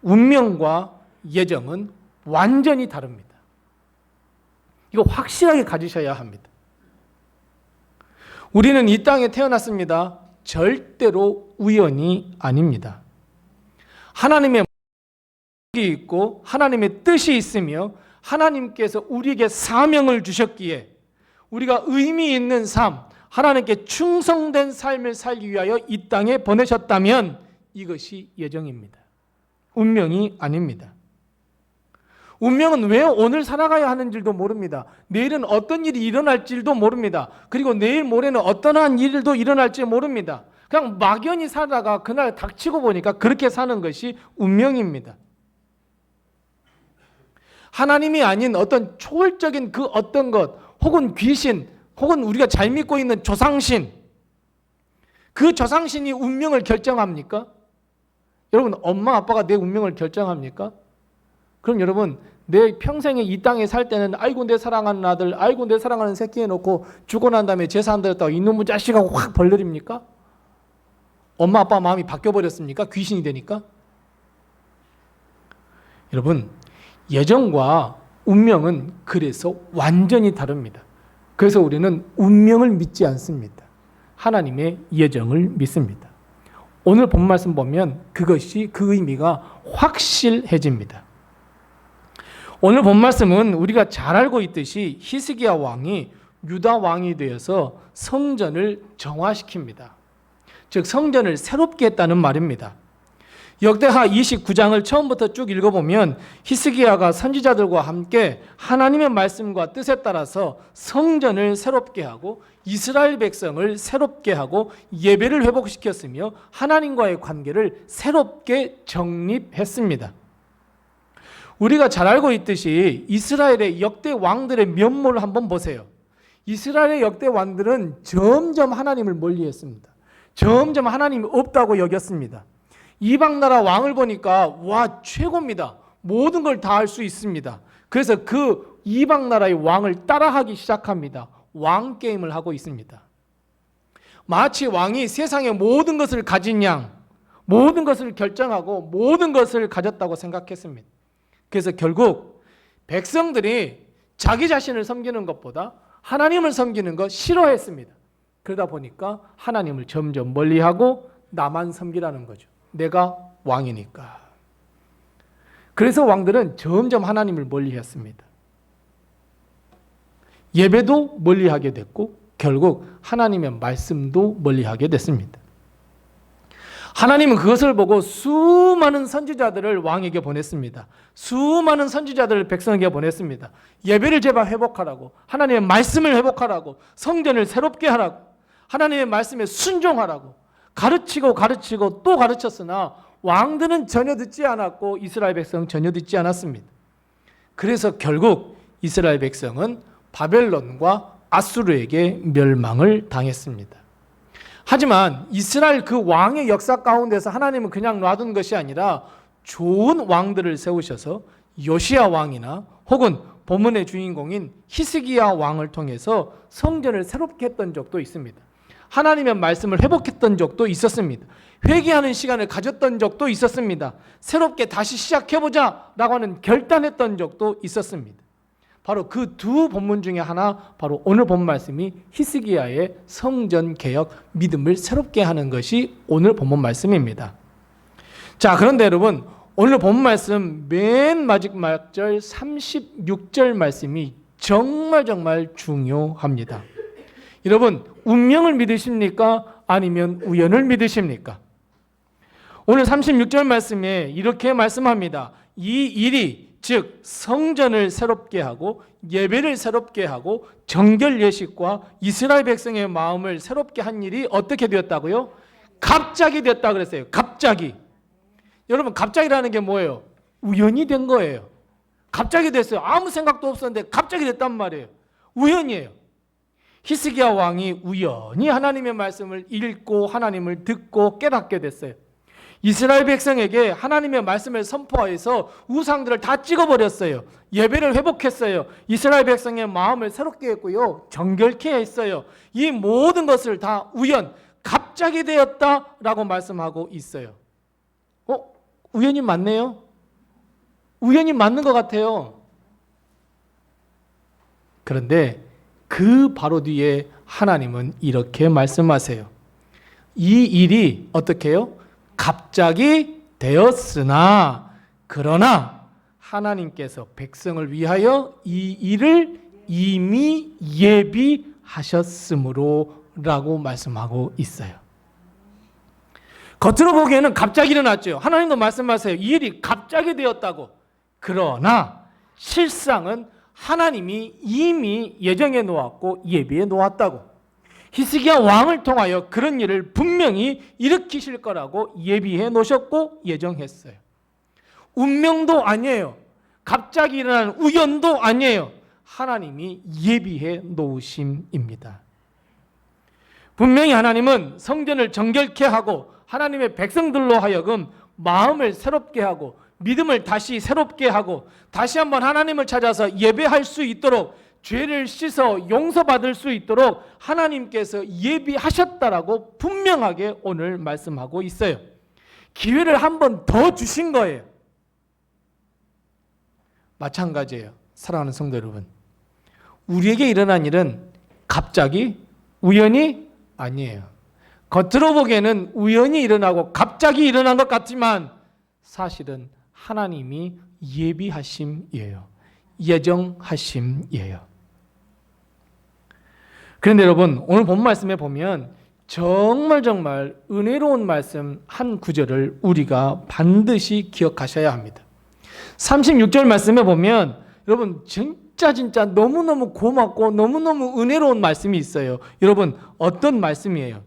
운명과 예정은 완전히 다릅니다. 이거 확실하게 가지셔야 합니다. 우리는 이 땅에 태어났습니다. 절대로 우연이 아닙니다. 하나님의 뜻이 있고 하나님의 뜻이 있으며 하나님께서 우리에게 사명을 주셨기에 우리가 의미 있는 삶, 하나님께 충성된 삶을 살기 위하여 이 땅에 보내셨다면 이것이 예정입니다. 운명이 아닙니다. 운명은 왜 오늘 살아가야 하는지도 모릅니다. 내일은 어떤 일이 일어날지도 모릅니다. 그리고 내일 모레는 어떠한 일도 일어날지 모릅니다. 그냥 막연히 살다가 그날 닥치고 보니까 그렇게 사는 것이 운명입니다. 하나님이 아닌 어떤 초월적인 그 어떤 것, 혹은 귀신, 혹은 우리가 잘 믿고 있는 조상신, 그 조상신이 운명을 결정합니까? 여러분, 엄마 아빠가 내 운명을 결정합니까? 그럼 여러분, 내 평생에 이 땅에 살 때는 아이고 내 사랑하는 아들, 아이고 내 사랑하는 새끼 해놓고 죽고 난 다음에 재산 들었다고 이놈의 자식하고 확 벌내립니까? 엄마 아빠 마음이 바뀌어버렸습니까? 귀신이 되니까? 여러분, 예정과 운명은 그래서 완전히 다릅니다. 그래서 우리는 운명을 믿지 않습니다. 하나님의 예정을 믿습니다. 오늘 본 말씀 보면 그것이 그 의미가 확실해집니다. 오늘 본 말씀은 우리가 잘 알고 있듯이 히스기야 왕이 유다 왕이 되어서 성전을 정화시킵니다. 즉 성전을 새롭게 했다는 말입니다. 역대하 29장을 처음부터 쭉 읽어보면 히스기야가 선지자들과 함께 하나님의 말씀과 뜻에 따라서 성전을 새롭게 하고 이스라엘 백성을 새롭게 하고 예배를 회복시켰으며 하나님과의 관계를 새롭게 정립했습니다. 우리가 잘 알고 있듯이 이스라엘의 역대 왕들의 면모를 한번 보세요. 이스라엘의 역대 왕들은 점점 하나님을 멀리했습니다. 점점 하나님이 없다고 여겼습니다. 이방 나라 왕을 보니까 와 최고입니다. 모든 걸 다 할 수 있습니다. 그래서 그 이방 나라의 왕을 따라하기 시작합니다. 왕 게임을 하고 있습니다. 마치 왕이 세상의 모든 것을 가진 양, 모든 것을 결정하고 모든 것을 가졌다고 생각했습니다. 그래서 결국 백성들이 자기 자신을 섬기는 것보다 하나님을 섬기는 것 싫어했습니다. 그러다 보니까 하나님을 점점 멀리하고 나만 섬기라는 거죠. 내가 왕이니까. 그래서 왕들은 점점 하나님을 멀리했습니다. 예배도 멀리하게 됐고 결국 하나님의 말씀도 멀리하게 됐습니다. 하나님은 그것을 보고 수많은 선지자들을 왕에게 보냈습니다. 수많은 선지자들을 백성에게 보냈습니다. 예배를 제발 회복하라고, 하나님의 말씀을 회복하라고, 성전을 새롭게 하라고, 하나님의 말씀에 순종하라고 가르치고 또 가르쳤으나 왕들은 전혀 듣지 않았고 이스라엘 백성은 전혀 듣지 않았습니다. 그래서 결국 이스라엘 백성은 바벨론과 아수르에게 멸망을 당했습니다. 하지만 이스라엘 그 왕의 역사 가운데서 하나님은 그냥 놔둔 것이 아니라 좋은 왕들을 세우셔서 요시야 왕이나 혹은 본문의 주인공인 히스기야 왕을 통해서 성전을 새롭게 했던 적도 있습니다. 하나님의 말씀을 회복했던 적도 있었습니다. 회개하는 시간을 가졌던 적도 있었습니다. 새롭게 다시 시작해보자 라고 하는 결단했던 적도 있었습니다. 바로 그 두 본문 중에 하나, 바로 오늘 본 말씀이 히스기야의 성전 개혁, 믿음을 새롭게 하는 것이 오늘 본문 말씀입니다. 자, 그런데 여러분, 오늘 본 말씀 맨 마지막 절 36절 말씀이 정말 중요합니다. 여러분, 운명을 믿으십니까? 아니면 우연을 믿으십니까? 오늘 36절 말씀에 이렇게 말씀합니다. 이 일이 즉 성전을 새롭게 하고 예배를 새롭게 하고 정결 예식과 이스라엘 백성의 마음을 새롭게 한 일이 어떻게 되었다고요? 갑자기 됐다 그랬어요. 갑자기. 여러분, 갑자기라는 게 뭐예요? 우연이 된 거예요. 갑자기 됐어요. 아무 생각도 없었는데 갑자기 됐단 말이에요. 우연이에요. 히스기야 왕이 우연히 하나님의 말씀을 읽고 하나님을 듣고 깨닫게 됐어요. 이스라엘 백성에게 하나님의 말씀을 선포하여서 우상들을 다 찍어버렸어요. 예배를 회복했어요. 이스라엘 백성의 마음을 새롭게 했고요. 정결케 했어요. 이 모든 것을 다 갑자기 되었다라고 말씀하고 있어요. 우연이 맞네요. 우연이 맞는 것 같아요. 그런데 그 바로 뒤에 하나님은 이렇게 말씀하세요. 이 일이 어떻게 해요? 갑자기 되었으나 그러나 하나님께서 백성을 위하여 이 일을 이미 예비하셨으므로 라고 말씀하고 있어요. 겉으로 보기에는 갑자기 일어났죠. 하나님도 말씀하세요. 이 일이 갑자기 되었다고. 그러나 실상은 하나님이 이미 예정해 놓았고 예비해 놓았다고. 히스기야 왕을 통하여 그런 일을 분명히 일으키실 거라고 예비해 놓으셨고 예정했어요. 운명도 아니에요. 갑자기 일어난 우연도 아니에요. 하나님이 예비해 놓으심입니다. 분명히 하나님은 성전을 정결케 하고 하나님의 백성들로 하여금 마음을 새롭게 하고 믿음을 다시 새롭게 하고 다시 한번 하나님을 찾아서 예배할 수 있도록 죄를 씻어 용서받을 수 있도록 하나님께서 예비하셨다라고 분명하게 오늘 말씀하고 있어요. 기회를 한 번 더 주신 거예요. 마찬가지예요. 사랑하는 성도 여러분, 우리에게 일어난 일은 갑자기 우연이 아니에요. 겉으로 보기에는 우연히 일어나고 갑자기 일어난 것 같지만 사실은 하나님이 예비하심이에요. 예정하심이에요. 그런데 여러분, 오늘 본 말씀에 보면 정말 은혜로운 말씀 한 구절을 우리가 반드시 기억하셔야 합니다. 36절 말씀에 보면 여러분 진짜 너무너무 고맙고 너무너무 은혜로운 말씀이 있어요. 여러분 어떤 말씀이에요?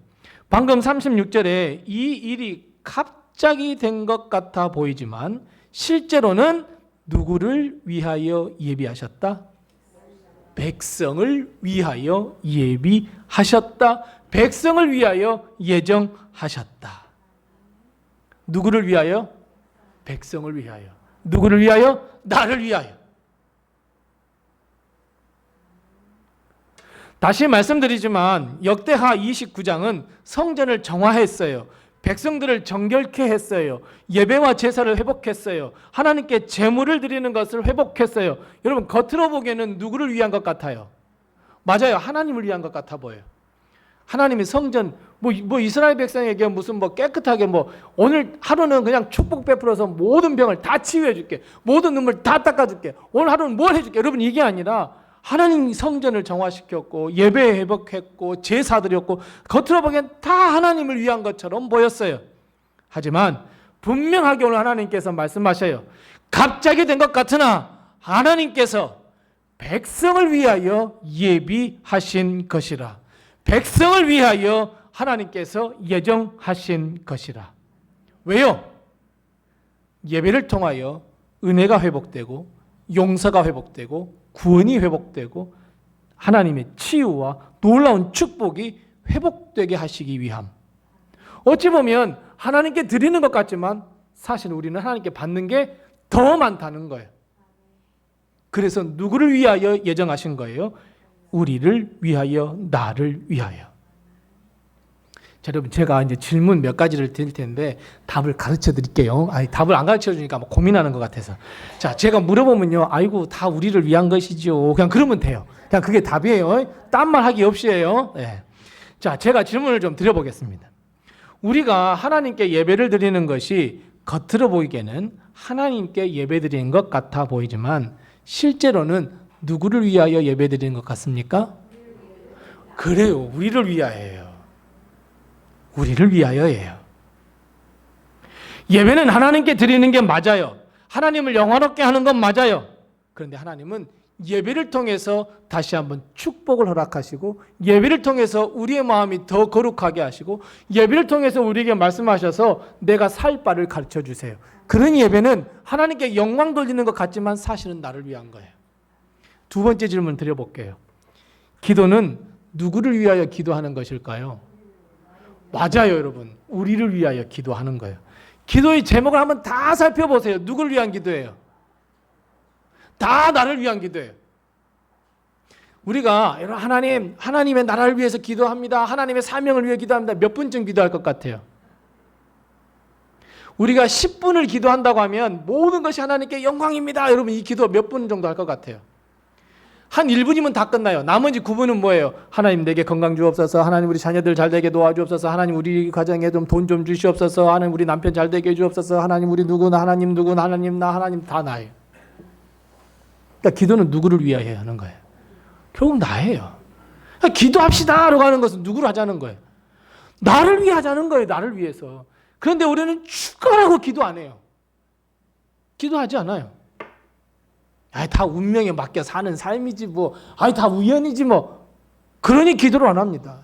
방금 36절에 이 일이 갑자기 된 것 같아 보이지만 실제로는 누구를 위하여 예비하셨다? 백성을 위하여 예비하셨다. 백성을 위하여 예정하셨다. 누구를 위하여? 백성을 위하여. 누구를 위하여? 나를 위하여. 다시 말씀드리지만 역대하 29장은 성전을 정화했어요. 백성들을 정결케 했어요. 예배와 제사를 회복했어요. 하나님께 제물을 드리는 것을 회복했어요. 여러분 겉으로 보기에는 누구를 위한 것 같아요? 맞아요. 하나님을 위한 것 같아 보여요. 하나님이 성전 뭐 이스라엘 백성에게 무슨 깨끗하게 오늘 하루는 그냥 축복 베풀어서 모든 병을 다 치유해 줄게. 모든 눈물 다 닦아 줄게. 오늘 하루는 뭘 해 줄게. 여러분 이게 아니라 하나님 성전을 정화시켰고 예배 회복했고 제사 드렸고 겉으로 보기엔 다 하나님을 위한 것처럼 보였어요. 하지만 분명하게 오늘 하나님께서 말씀하셔요. 갑자기 된 것 같으나 하나님께서 백성을 위하여 예비하신 것이라. 백성을 위하여 하나님께서 예정하신 것이라. 왜요? 예배를 통하여 은혜가 회복되고 용서가 회복되고 구원이 회복되고 하나님의 치유와 놀라운 축복이 회복되게 하시기 위함. 어찌 보면 하나님께 드리는 것 같지만 사실 우리는 하나님께 받는 게 더 많다는 거예요. 그래서 누구를 위하여 예정하신 거예요? 우리를 위하여, 나를 위하여. 자, 여러분 제가 이제 질문 몇 가지를 드릴 텐데 답을 가르쳐 드릴게요. 답을 안 가르쳐 주니까 고민하는 것 같아서. 자, 제가 물어보면요. 아이고 다 우리를 위한 것이죠. 그냥 그러면 돼요. 그냥 그게 답이에요. 딴 말 하기 없이에요. 네. 자, 제가 질문을 좀 드려보겠습니다. 우리가 하나님께 예배를 드리는 것이 겉으로 보이기에는 하나님께 예배 드리는 것 같아 보이지만 실제로는 누구를 위하여 예배 드리는 것 같습니까? 그래요. 우리를 위하여예요. 우리를 위하여예요. 예배는 하나님께 드리는 게 맞아요. 하나님을 영화롭게 하는 건 맞아요. 그런데 하나님은 예배를 통해서 다시 한번 축복을 허락하시고 예배를 통해서 우리의 마음이 더 거룩하게 하시고 예배를 통해서 우리에게 말씀하셔서 내가 살 바를 가르쳐 주세요. 그런 예배는 하나님께 영광 돌리는 것 같지만 사실은 나를 위한 거예요. 두 번째 질문 드려볼게요. 기도는 누구를 위하여 기도하는 것일까요? 맞아요, 여러분. 우리를 위하여 기도하는 거예요. 기도의 제목을 한번 다 살펴보세요. 누굴 위한 기도예요? 다 나를 위한 기도예요. 우리가 하나님의 나라를 위해서 기도합니다. 하나님의 사명을 위해 기도합니다. 몇 분쯤 기도할 것 같아요? 우리가 10분을 기도한다고 하면 모든 것이 하나님께 영광입니다. 여러분 이 기도 몇 분 정도 할 것 같아요? 한 1분이면 다 끝나요. 나머지 9분은 뭐예요? 하나님 내게 건강 주옵소서. 하나님 우리 자녀들 잘 되게 도와주옵소서. 하나님 우리 가정에 좀 돈 좀 주시옵소서. 하나님 우리 남편 잘 되게 해주옵소서. 하나님 우리 누구나 하나님 나 하나님 다 나예요. 그러니까 기도는 누구를 위하여 하는 거예요? 결국 나예요. 그러니까 기도합시다 라고 하는 것은 누구를 하자는 거예요? 나를 위해 하자는 거예요. 나를 위해서. 그런데 우리는 죽어라고 기도 안 해요. 기도하지 않아요. 다 운명에 맡겨 사는 삶이지 뭐. 다 우연이지 뭐. 그러니 기도를 안 합니다.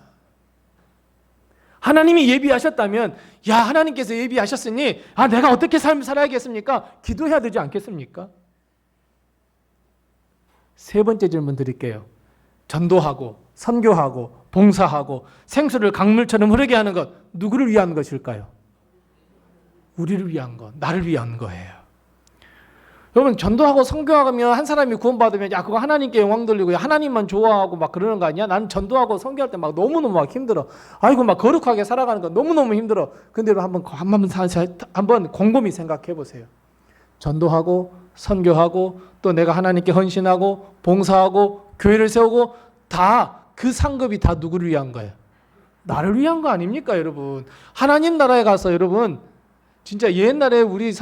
하나님이 예비하셨다면 하나님께서 예비하셨으니 내가 어떻게 삶을 살아야겠습니까? 기도해야 되지 않겠습니까? 세 번째 질문 드릴게요. 전도하고 선교하고 봉사하고 생수를 강물처럼 흐르게 하는 것 누구를 위한 것일까요? 우리를 위한 것, 나를 위한 거예요. 여러분 전도하고 선교하면 한 사람이 구원받으면 그거 하나님께 영광 돌리고 하나님만 좋아하고 막 그러는 거 아니야? 나는 전도하고 선교할 때 막 너무너무 막 힘들어. 막 거룩하게 살아가는 거 너무너무 힘들어. 근데 한번 곰곰이 생각해 보세요. 전도하고 선교하고 또 내가 하나님께 헌신하고 봉사하고 교회를 세우고 다 그 상급이 다 누구를 위한 거예요? 나를 위한 거 아닙니까, 여러분? 하나님 나라에 가서 여러분 진짜 옛날에 우리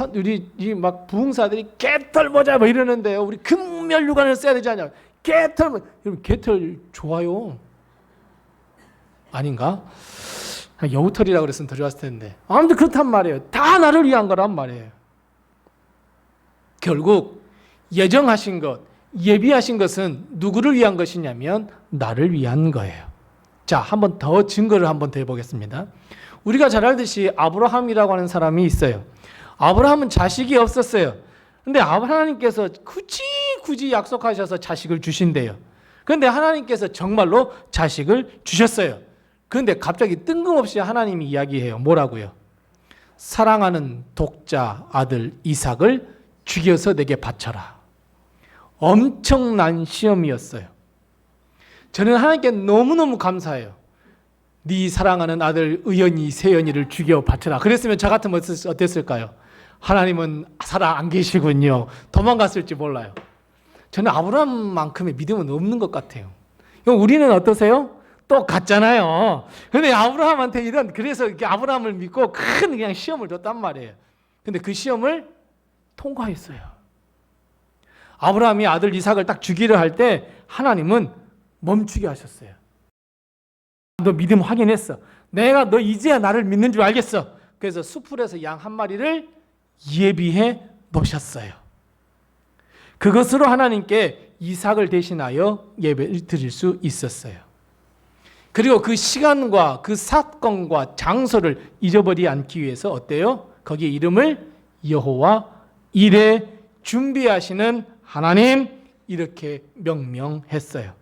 막 부흥사들이 개털 모자 뭐 이러는데요. 우리 금면류관을 써야 되지 않냐? 여러분 개털 좋아요. 아닌가? 여우털이라고 그랬으면 더 좋았을 텐데. 아무튼 그렇단 말이에요. 다 나를 위한 거란 말이에요. 결국 예정하신 것, 예비하신 것은 누구를 위한 것이냐면 나를 위한 거예요. 자, 한번 더 증거를 한번 더 해보겠습니다. 우리가 잘 알듯이 아브라함이라고 하는 사람이 있어요. 아브라함은 자식이 없었어요. 근데 하나님께서 굳이 약속하셔서 자식을 주신대요. 그런데 하나님께서 정말로 자식을 주셨어요. 그런데 갑자기 뜬금없이 하나님이 이야기해요. 뭐라고요? 사랑하는 독자 아들 이삭을 죽여서 내게 바쳐라. 엄청난 시험이었어요. 저는 하나님께 너무너무 감사해요. 네 사랑하는 아들 의연이 세연이를 죽여 바쳐라. 그랬으면 저 같으면 어땠을까요? 하나님은 살아 안 계시군요. 도망갔을지 몰라요. 저는 아브라함만큼의 믿음은 없는 것 같아요. 우리는 어떠세요? 똑같잖아요. 근데 아브라함한테 그래서 아브라함을 믿고 큰 그냥 시험을 줬단 말이에요. 근데 그 시험을 통과했어요. 아브라함이 아들 이삭을 딱 죽이려 할 때 하나님은 멈추게 하셨어요. 너 믿음 확인했어. 내가 너 이제야 나를 믿는 줄 알겠어. 그래서 수풀에서 양 한 마리를 예비해 놓으셨어요. 그것으로 하나님께 이삭을 대신하여 예배를 드릴 수 있었어요. 그리고 그 시간과 그 사건과 장소를 잊어버리지 않기 위해서 어때요? 거기에 이름을 여호와 이레 준비하시는 하나님 이렇게 명명했어요.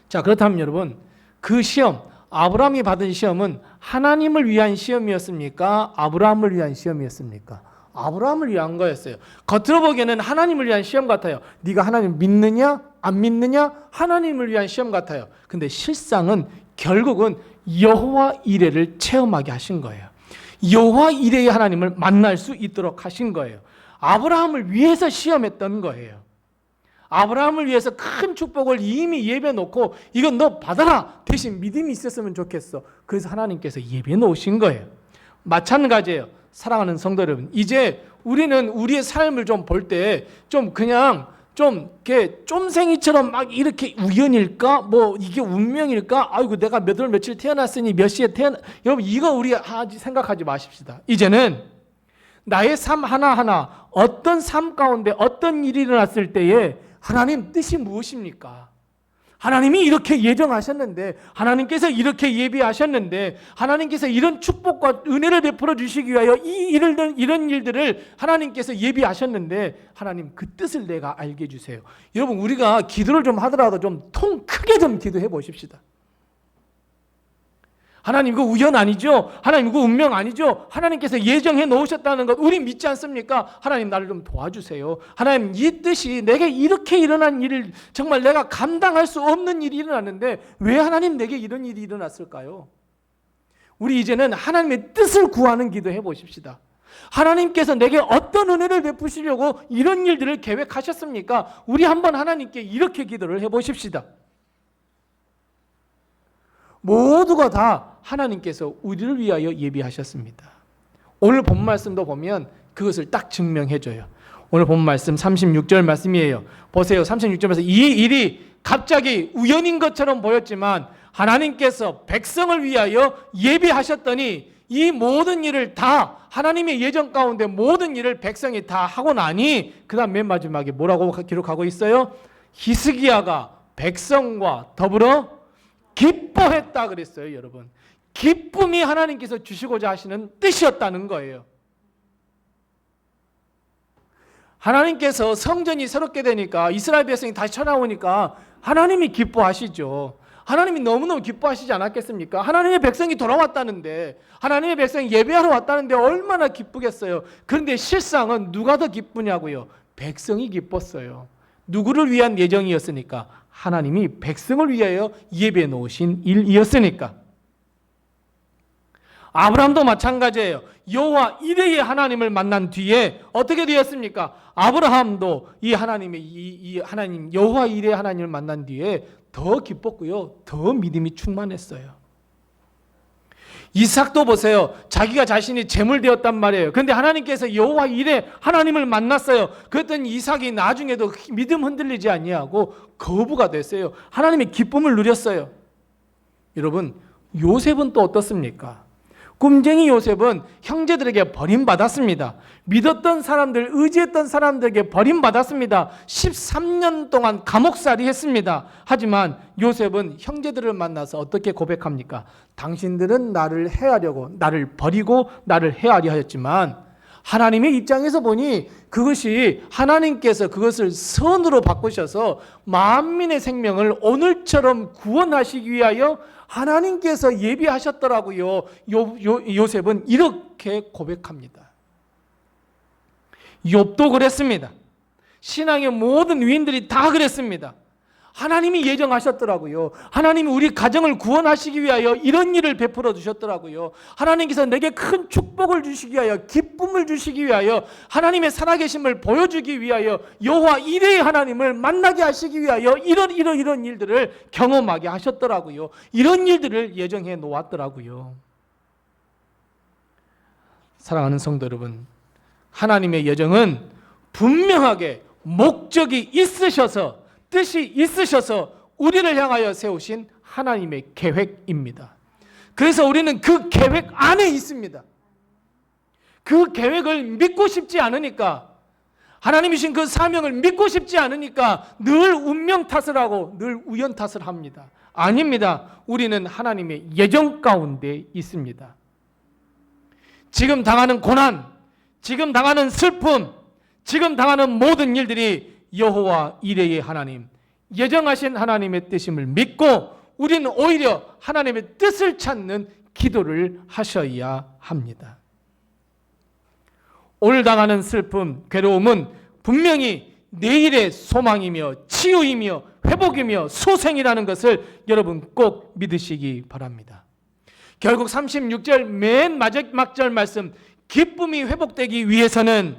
자, 그렇다면 여러분 그 시험, 아브라함이 받은 시험은 하나님을 위한 시험이었습니까? 아브라함을 위한 시험이었습니까? 아브라함을 위한 거였어요. 겉으로 보기에는 하나님을 위한 시험 같아요. 네가 하나님 믿느냐 안 믿느냐 하나님을 위한 시험 같아요. 근데 실상은 결국은 여호와 이레를 체험하게 하신 거예요. 여호와 이레의 하나님을 만날 수 있도록 하신 거예요. 아브라함을 위해서 시험했던 거예요. 아브라함을 위해서 큰 축복을 이미 예배해 놓고 이건 너 받아라. 대신 믿음이 있었으면 좋겠어. 그래서 하나님께서 예배해 놓으신 거예요. 마찬가지예요. 사랑하는 성도 여러분, 이제 우리는 우리의 삶을 좀 볼 때 좀 그냥 좀 이렇게 쫌생이처럼 막 이렇게 우연일까? 뭐 이게 운명일까? 아이고 내가 몇 월 며칠 태어났으니 몇 시에 여러분 이거 우리 생각하지 마십시다. 이제는 나의 삶 하나하나 어떤 삶 가운데 어떤 일이 일어났을 때에 하나님 뜻이 무엇입니까? 하나님이 이렇게 예정하셨는데, 하나님께서 이렇게 예비하셨는데, 하나님께서 이런 축복과 은혜를 베풀어 주시기 위하여 이런 일들을 하나님께서 예비하셨는데, 하나님 그 뜻을 내가 알게 해주세요. 여러분, 우리가 기도를 좀 하더라도 좀 통 크게 좀 기도해 보십시다. 하나님 이거 우연 아니죠? 하나님 이거 운명 아니죠? 하나님께서 예정해 놓으셨다는 것 우리 믿지 않습니까? 하나님 나를 좀 도와주세요. 하나님 이 뜻이 내게 이렇게 일어난 일을 정말 내가 감당할 수 없는 일이 일어났는데 왜 하나님 내게 이런 일이 일어났을까요? 우리 이제는 하나님의 뜻을 구하는 기도해 보십시다. 하나님께서 내게 어떤 은혜를 베푸시려고 이런 일들을 계획하셨습니까? 우리 한번 하나님께 이렇게 기도를 해 보십시다. 모두가 다 하나님께서 우리를 위하여 예비하셨습니다. 오늘 본 말씀도 보면 그것을 딱 증명해줘요. 오늘 본 말씀 36절 말씀이에요. 보세요. 36절에서 이 일이 갑자기 우연인 것처럼 보였지만 하나님께서 백성을 위하여 예비하셨더니 이 모든 일을 다 하나님의 예정 가운데 모든 일을 백성이 다 하고 나니 그 다음 맨 마지막에 뭐라고 기록하고 있어요? 히스기야가 백성과 더불어 기뻐했다 그랬어요. 여러분, 기쁨이 하나님께서 주시고자 하시는 뜻이었다는 거예요. 하나님께서 성전이 새롭게 되니까 이스라엘 백성이 다시 쳐나오니까 하나님이 기뻐하시죠. 하나님이 너무너무 기뻐하시지 않았겠습니까? 하나님의 백성이 돌아왔다는데, 하나님의 백성이 예배하러 왔다는데 얼마나 기쁘겠어요. 그런데 실상은 누가 더 기쁘냐고요? 백성이 기뻤어요. 누구를 위한 예정이었으니까? 하나님이 백성을 위하여 예배해 놓으신 일이었으니까. 아브라함도 마찬가지예요. 여호와 이레의 하나님을 만난 뒤에 어떻게 되었습니까? 아브라함도 이 하나님의 이 하나님 여호와 이레의 하나님을 만난 뒤에 더 기뻤고요, 더 믿음이 충만했어요. 이삭도 보세요. 자기가 자신이 제물 되었단 말이에요. 그런데 하나님께서 여호와 이레 하나님을 만났어요. 그랬더니 이삭이 나중에도 믿음 흔들리지 아니하고 거부가 됐어요. 하나님의 기쁨을 누렸어요. 여러분, 요셉은 또 어떻습니까? 꿈쟁이 요셉은 형제들에게 버림받았습니다. 믿었던 사람들, 의지했던 사람들에게 버림받았습니다. 13년 동안 감옥살이 했습니다. 하지만 요셉은 형제들을 만나서 어떻게 고백합니까? 당신들은 나를 해하려고, 나를 버리고 나를 해하려 하였지만 하나님의 입장에서 보니 그것이 하나님께서 그것을 선으로 바꾸셔서 만민의 생명을 오늘처럼 구원하시기 위하여 하나님께서 예비하셨더라고요. 요셉은 이렇게 고백합니다. 욥도 그랬습니다. 신앙의 모든 위인들이 다 그랬습니다. 하나님이 예정하셨더라고요. 하나님이 우리 가정을 구원하시기 위하여 이런 일을 베풀어 주셨더라고요. 하나님께서 내게 큰 축복을 주시기 위하여, 기쁨을 주시기 위하여, 하나님의 살아계심을 보여주기 위하여, 여호와 이레의 하나님을 만나게 하시기 위하여 이런 일들을 경험하게 하셨더라고요. 이런 일들을 예정해 놓았더라고요. 사랑하는 성도 여러분, 하나님의 예정은 분명하게 목적이 있으셔서, 뜻이 있으셔서 우리를 향하여 세우신 하나님의 계획입니다. 그래서 우리는 그 계획 안에 있습니다. 그 계획을 믿고 싶지 않으니까, 하나님이 주신 그 사명을 믿고 싶지 않으니까 늘 운명 탓을 하고 늘 우연 탓을 합니다. 아닙니다. 우리는 하나님의 예정 가운데 있습니다. 지금 당하는 고난, 지금 당하는 슬픔, 지금 당하는 모든 일들이 여호와 이레의 하나님, 예정하신 하나님의 뜻임을 믿고 우리는 오히려 하나님의 뜻을 찾는 기도를 하셔야 합니다. 오늘 당하는 슬픔, 괴로움은 분명히 내일의 소망이며 치유이며 회복이며 소생이라는 것을 여러분 꼭 믿으시기 바랍니다. 결국 36절 맨 마지막 절 말씀, 기쁨이 회복되기 위해서는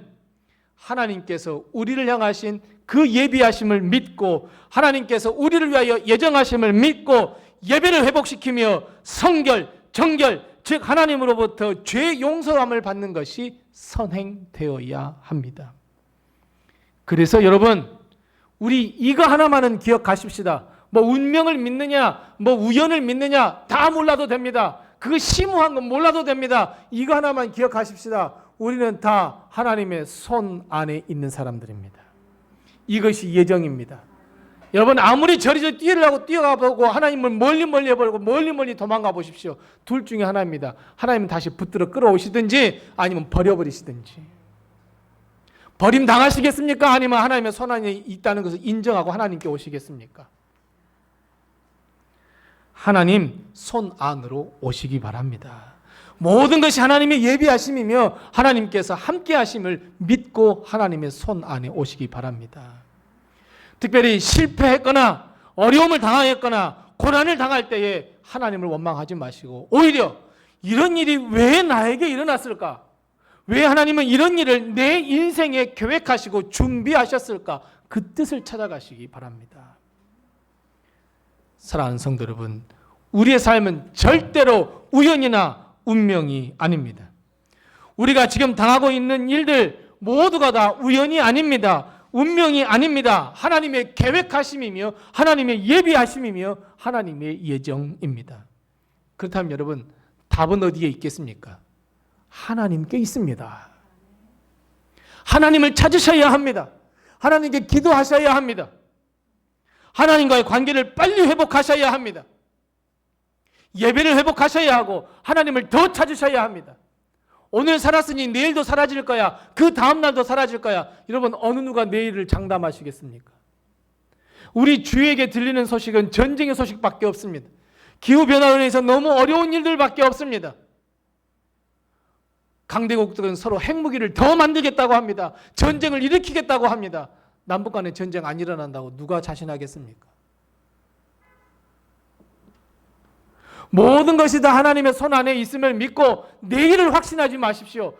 하나님께서 우리를 향하신 그 예비하심을 믿고, 하나님께서 우리를 위하여 예정하심을 믿고 예배를 회복시키며 성결, 정결, 즉 하나님으로부터 죄 용서함을 받는 것이 선행되어야 합니다. 그래서 여러분, 우리 이거 하나만은 기억하십시다. 뭐 운명을 믿느냐, 뭐 우연을 믿느냐 다 몰라도 됩니다. 그거 심오한 건 몰라도 됩니다. 이거 하나만 기억하십시다. 우리는 다 하나님의 손 안에 있는 사람들입니다. 이것이 예정입니다. 여러분, 아무리 저리저리 뛰으려고 뛰어가보고 하나님을 멀리 해버리고 멀리 도망가 보십시오. 둘 중에 하나입니다. 하나님은 다시 붙들어 끌어오시든지 아니면 버려버리시든지. 버림 당하시겠습니까? 아니면 하나님의 손 안에 있다는 것을 인정하고 하나님께 오시겠습니까? 하나님 손 안으로 오시기 바랍니다. 모든 것이 하나님의 예비하심이며 하나님께서 함께 하심을 믿고 하나님의 손 안에 오시기 바랍니다. 특별히 실패했거나 어려움을 당하였거나 고난을 당할 때에 하나님을 원망하지 마시고 오히려 이런 일이 왜 나에게 일어났을까? 왜 하나님은 이런 일을 내 인생에 계획하시고 준비하셨을까? 그 뜻을 찾아가시기 바랍니다. 사랑하는 성도 여러분, 우리의 삶은 절대로 우연이나 운명이 아닙니다. 우리가 지금 당하고 있는 일들 모두가 다 우연이 아닙니다. 운명이 아닙니다. 하나님의 계획하심이며 하나님의 예비하심이며 하나님의 예정입니다. 그렇다면 여러분, 답은 어디에 있겠습니까? 하나님께 있습니다. 하나님을 찾으셔야 합니다. 하나님께 기도하셔야 합니다. 하나님과의 관계를 빨리 회복하셔야 합니다. 예배를 회복하셔야 하고 하나님을 더 찾으셔야 합니다. 오늘 살았으니 내일도 사라질 거야. 그 다음날도 사라질 거야. 여러분, 어느 누가 내일을 장담하시겠습니까? 우리 주위에게 들리는 소식은 전쟁의 소식밖에 없습니다. 기후변화로 인해서 너무 어려운 일들밖에 없습니다. 강대국들은 서로 핵무기를 더 만들겠다고 합니다. 전쟁을 일으키겠다고 합니다. 남북 간의 전쟁 안 일어난다고 누가 자신하겠습니까? 모든 것이 다 하나님의 손 안에 있음을 믿고 내일을 확신하지 마십시오.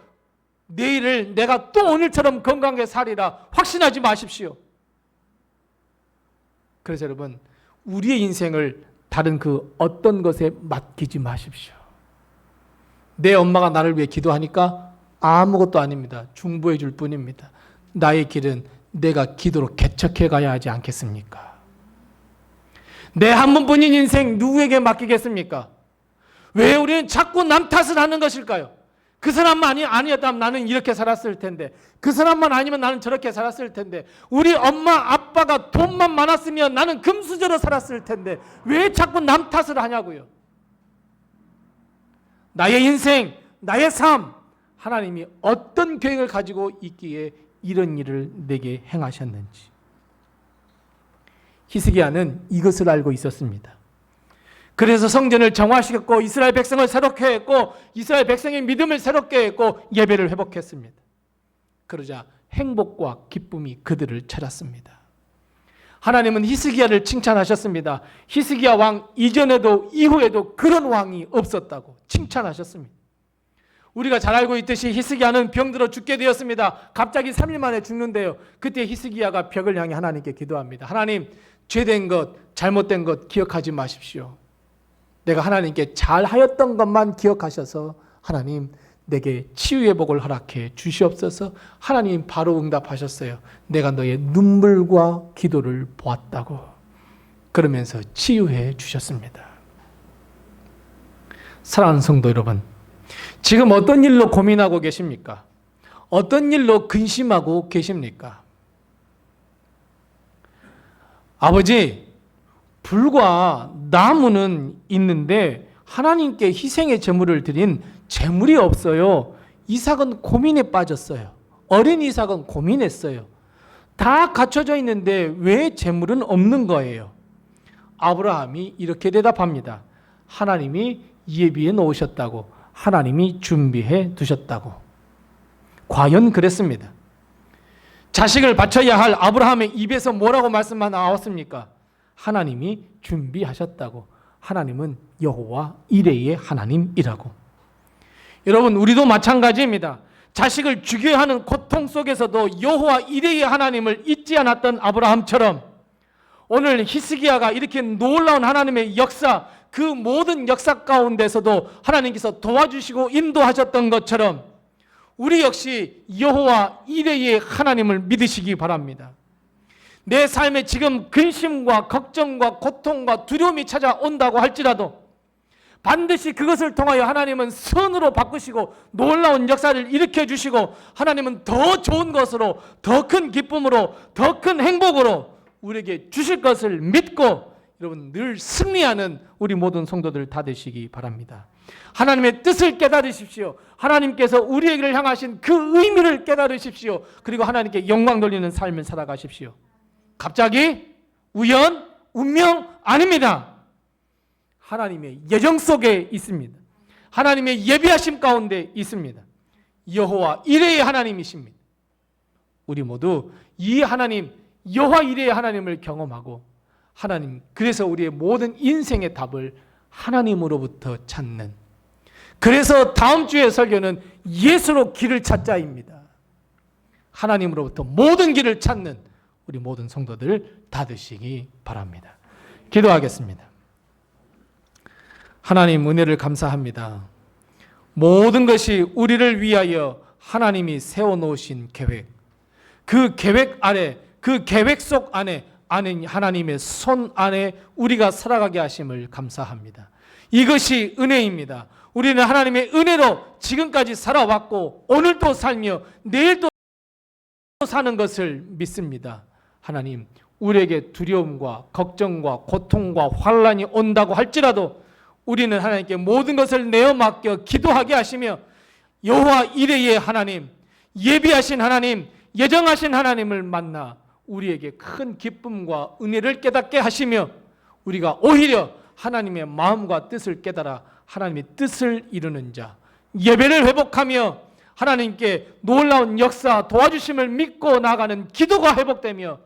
내일을 내가 또 오늘처럼 건강하게 살리라 확신하지 마십시오. 그래서 여러분, 우리의 인생을 다른 그 어떤 것에 맡기지 마십시오. 내 엄마가 나를 위해 기도하니까 아무것도 아닙니다. 중보해 줄 뿐입니다. 나의 길은 내가 기도로 개척해 가야 하지 않겠습니까? 내 한 번뿐인 인생 누구에게 맡기겠습니까? 왜 우리는 자꾸 남 탓을 하는 것일까요? 그 사람만 아니었다면 나는 이렇게 살았을 텐데, 그 사람만 아니면 나는 저렇게 살았을 텐데, 우리 엄마 아빠가 돈만 많았으면 나는 금수저로 살았을 텐데 왜 자꾸 남 탓을 하냐고요. 나의 인생, 나의 삶, 하나님이 어떤 계획을 가지고 있기에 이런 일을 내게 행하셨는지. 히스기야는 이것을 알고 있었습니다. 그래서 성전을 정화시켰고 이스라엘 백성을 새롭게 했고 이스라엘 백성의 믿음을 새롭게 했고 예배를 회복했습니다. 그러자 행복과 기쁨이 그들을 찾았습니다. 하나님은 히스기야를 칭찬하셨습니다. 히스기야 왕 이전에도 이후에도 그런 왕이 없었다고 칭찬하셨습니다. 우리가 잘 알고 있듯이 히스기야는 병들어 죽게 되었습니다. 갑자기 3일 만에 죽는데요. 그때 히스기야가 벽을 향해 하나님께 기도합니다. 하나님, 죄된 것, 잘못된 것 기억하지 마십시오. 내가 하나님께 잘하였던 것만 기억하셔서 하나님 내게 치유의 복을 허락해 주시옵소서. 하나님 바로 응답하셨어요. 내가 너의 눈물과 기도를 보았다고. 그러면서 치유해 주셨습니다. 사랑하는 성도 여러분, 지금 어떤 일로 고민하고 계십니까? 어떤 일로 근심하고 계십니까? 아버지, 불과 나무는 있는데 하나님께 희생의 제물을 드린 제물이 없어요. 이삭은 고민에 빠졌어요. 어린 이삭은 고민했어요. 다 갖춰져 있는데 왜 제물은 없는 거예요? 아브라함이 이렇게 대답합니다. 하나님이 예비해 놓으셨다고, 하나님이 준비해 두셨다고. 과연 그랬습니다. 자식을 바쳐야 할 아브라함의 입에서 뭐라고 말씀만 나왔습니까? 하나님이 준비하셨다고. 하나님은 여호와 이레의 하나님이라고. 여러분, 우리도 마찬가지입니다. 자식을 죽여야 하는 고통 속에서도 여호와 이레의 하나님을 잊지 않았던 아브라함처럼 오늘 히스기야가 이렇게 놀라운 하나님의 역사, 그 모든 역사 가운데서도 하나님께서 도와주시고 인도하셨던 것처럼 우리 역시 여호와 이레의 하나님을 믿으시기 바랍니다. 내 삶에 지금 근심과 걱정과 고통과 두려움이 찾아온다고 할지라도 반드시 그것을 통하여 하나님은 선으로 바꾸시고 놀라운 역사를 일으켜 주시고 하나님은 더 좋은 것으로, 더 큰 기쁨으로, 더 큰 행복으로 우리에게 주실 것을 믿고 여러분 늘 승리하는 우리 모든 성도들 다 되시기 바랍니다. 하나님의 뜻을 깨달으십시오. 하나님께서 우리에게 향하신 그 의미를 깨달으십시오. 그리고 하나님께 영광 돌리는 삶을 살아가십시오. 갑자기, 우연, 운명 아닙니다. 하나님의 예정 속에 있습니다. 하나님의 예비하심 가운데 있습니다. 여호와 이레의 하나님이십니다. 우리 모두 이 하나님, 여호와 이레의 하나님을 경험하고 하나님, 그래서 우리의 모든 인생의 답을 하나님으로부터 찾는, 그래서 다음 주의 설교는 예수로 길을 찾자입니다. 하나님으로부터 모든 길을 찾는 우리 모든 성도들 다 되시기 바랍니다. 기도하겠습니다. 하나님, 은혜를 감사합니다. 모든 것이 우리를 위하여 하나님이 세워놓으신 계획, 그 계획 아래, 그 계획 속 안에 하나님의 손 안에 우리가 살아가게 하심을 감사합니다. 이것이 은혜입니다. 우리는 하나님의 은혜로 지금까지 살아왔고 오늘도 살며 내일도 사는 것을 믿습니다. 하나님, 우리에게 두려움과 걱정과 고통과 환난이 온다고 할지라도 우리는 하나님께 모든 것을 내어 맡겨 기도하게 하시며 여호와 이레의 하나님, 예비하신 하나님, 예정하신 하나님을 만나 우리에게 큰 기쁨과 은혜를 깨닫게 하시며 우리가 오히려 하나님의 마음과 뜻을 깨달아 하나님의 뜻을 이루는 자, 예배를 회복하며 하나님께 놀라운 역사 도와주심을 믿고 나아가는 기도가 회복되며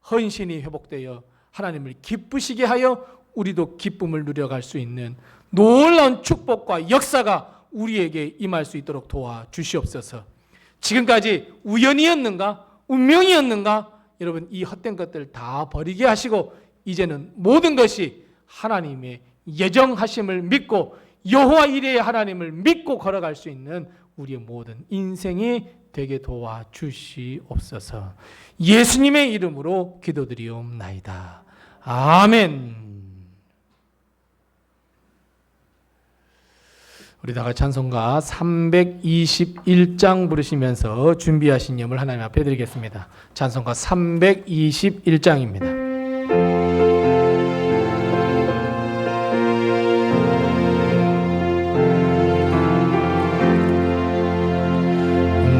헌신이 회복되어 하나님을 기쁘시게 하여 우리도 기쁨을 누려갈 수 있는 놀라운 축복과 역사가 우리에게 임할 수 있도록 도와주시옵소서. 지금까지 우연이었는가? 운명이었는가? 여러분, 이 헛된 것들 다 버리게 하시고 이제는 모든 것이 하나님의 예정하심을 믿고 여호와 이레의 하나님을 믿고 걸어갈 수 있는 우리의 모든 인생이 되게 도와주시옵소서. 예수님의 이름으로 기도드리옵나이다. 아멘. 우리 다 같이 찬송가 321장 부르시면서 준비하신 예물 하나님 앞에 드리겠습니다. 찬송가 321장입니다.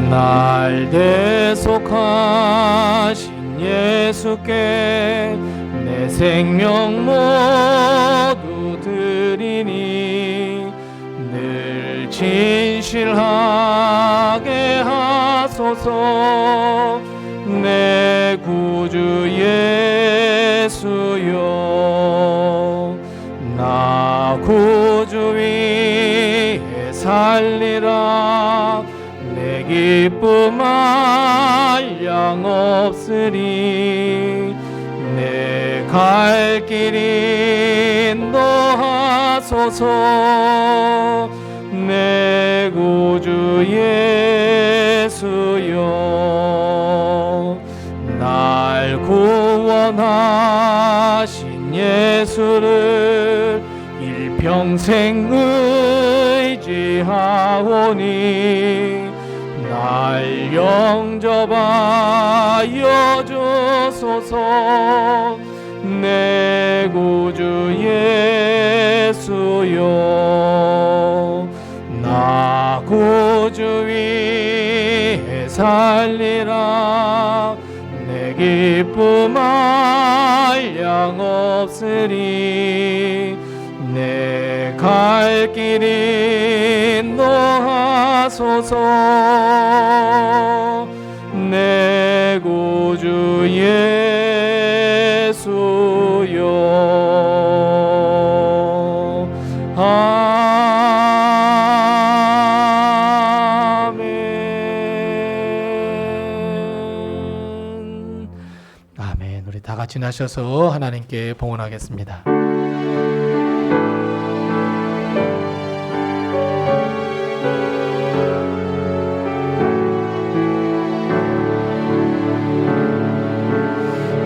날 대속하신 예수께 내 생명 모두 드리니 늘 진실하게 하소서. 내 구주 예수여, 나 구주 위에 살리라. 내 기쁨 한량 없으리. 내 갈 길 인도하소서. 내 구주 예수여, 날 구원하신 예수를 일평생 의지하오니 날 영접하여 주소서. 내 구주 예수여, 나 구주 위에 살리라. 내 기쁨 한량 없으리. 내 갈 길 인도하소서. 내 구주 예수여, 아멘. 아멘. 우리 다 같이 나셔서 하나님께 봉헌하겠습니다.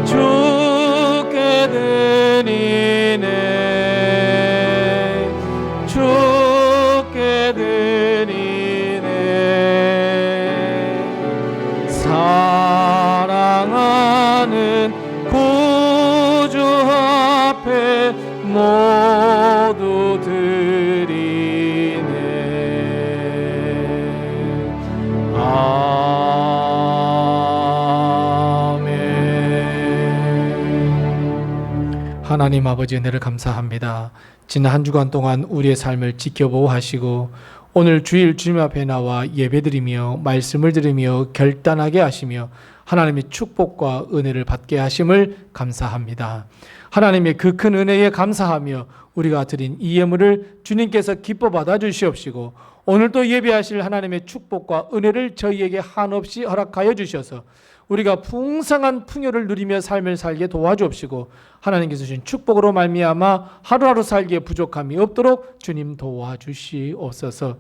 주께 드리네, 주께 드리네. 사랑하는 구주 앞에 모두 드리네. 하나님 아버지 은혜를 감사합니다. 지난 한 주간 동안 우리의 삶을 지켜보호하시고 오늘 주일 주님 앞에 나와 예배드리며 말씀을 들으며 결단하게 하시며 하나님의 축복과 은혜를 받게 하심을 감사합니다. 하나님의 그 큰 은혜에 감사하며 우리가 드린 이 예물을 주님께서 기뻐 받아 주시옵시고 오늘도 예배하실 하나님의 축복과 은혜를 저희에게 한없이 허락하여 주셔서 우리가 풍성한 풍요를 누리며 삶을 살게 도와주옵시고 하나님께서 주신 축복으로 말미암아 하루하루 살기에 부족함이 없도록 주님 도와주시옵소서.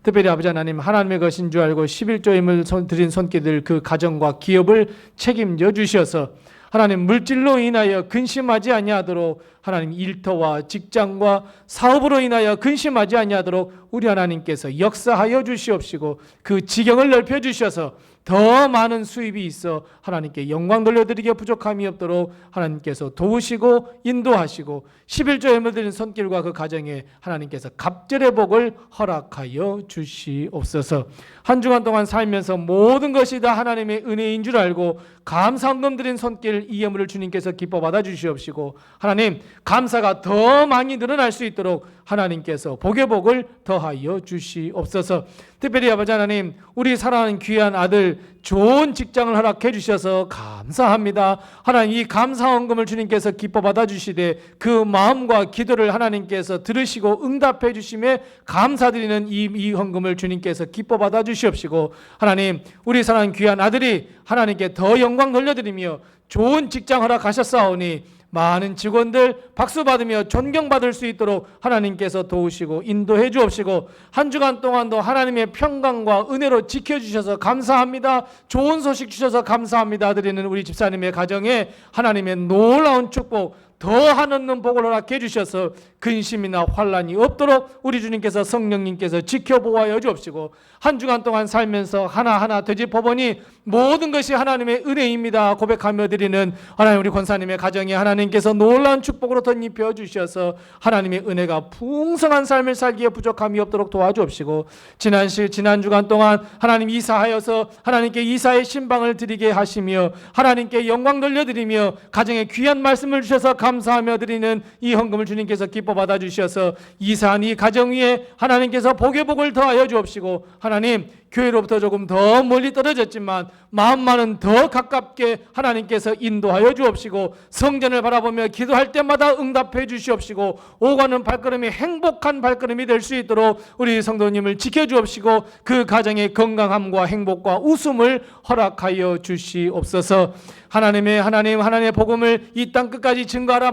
특별히 아버지 하나님, 하나님의 것인 줄 알고 11조임을 드린 손길들 그 가정과 기업을 책임져 주셔서 하나님 물질로 인하여 근심하지 아니하도록 하나님 일터와 직장과 사업으로 인하여 근심하지 아니하도록 우리 하나님께서 역사하여 주시옵시고 그 지경을 넓혀 주셔서 더 많은 수입이 있어 하나님께 영광 돌려드리기에 부족함이 없도록 하나님께서 도우시고 인도하시고 11조에 물들인 손길과 그 가정에 하나님께서 갑절의 복을 허락하여 주시옵소서. 한 주간 동안 살면서 모든 것이 다 하나님의 은혜인 줄 알고 감사헌금 드린 손길 이 예물을 주님께서 기뻐 받아 주시옵시고 하나님 감사가 더 많이 늘어날 수 있도록 하나님께서 복의 복을 더하여 주시옵소서. 특별히 아버지 하나님, 우리 사랑하는 귀한 아들 좋은 직장을 허락해 주셔서 감사합니다. 하나님 이 감사헌금을 주님께서 기뻐 받아 주시되 그 마음과 기도를 하나님께서 들으시고 응답해 주심에 감사드리는 이 헌금을 주님께서 기뻐 받아 주시옵시고 하나님 우리 사랑하는 귀한 아들이 하나님께 더 영광 돌려드리며 좋은 직장 허락하셨사오니 많은 직원들 박수 받으며 존경받을 수 있도록 하나님께서 도우시고 인도해 주옵시고 한 주간 동안도 하나님의 평강과 은혜로 지켜주셔서 감사합니다. 좋은 소식 주셔서 감사합니다 드리는 우리 집사님의 가정에 하나님의 놀라운 축복 더 한없는 복을 허락해 주셔서 근심이나 환란이 없도록 우리 주님께서 성령님께서 지켜보아여 주옵시고 한 주간 동안 살면서 하나하나 되짚어보니 모든 것이 하나님의 은혜입니다 고백하며 드리는 하나님 우리 권사님의 가정에 하나님께서 놀라운 축복으로 덧입혀 주셔서 하나님의 은혜가 풍성한 삶을 살기에 부족함이 없도록 도와주옵시고 지난 주간 동안 하나님 이사하여서 하나님께 이사의 신방을 드리게 하시며 하나님께 영광 돌려드리며 가정에 귀한 말씀을 주셔서 감사하며 드리는 이 헌금을 주님께서 기뻐 받아 주셔서 이사한 이 가정 위에 하나님께서 복의 복을 더하여 주옵시고 하나님 교회로부터 조금 더 멀리 떨어졌지만 마음만은 더 가깝게 하나님께서 인도하여 주옵시고 성전을 바라보며 기도할 때마다 응답해 주시옵시고 오가는 발걸음이 행복한 발걸음이 될 수 있도록 우리 성도님을 지켜주옵시고 그 가정의 건강함과 행복과 웃음을 허락하여 주시옵소서. 하나님의 복음을 이 땅 끝까지 증거하라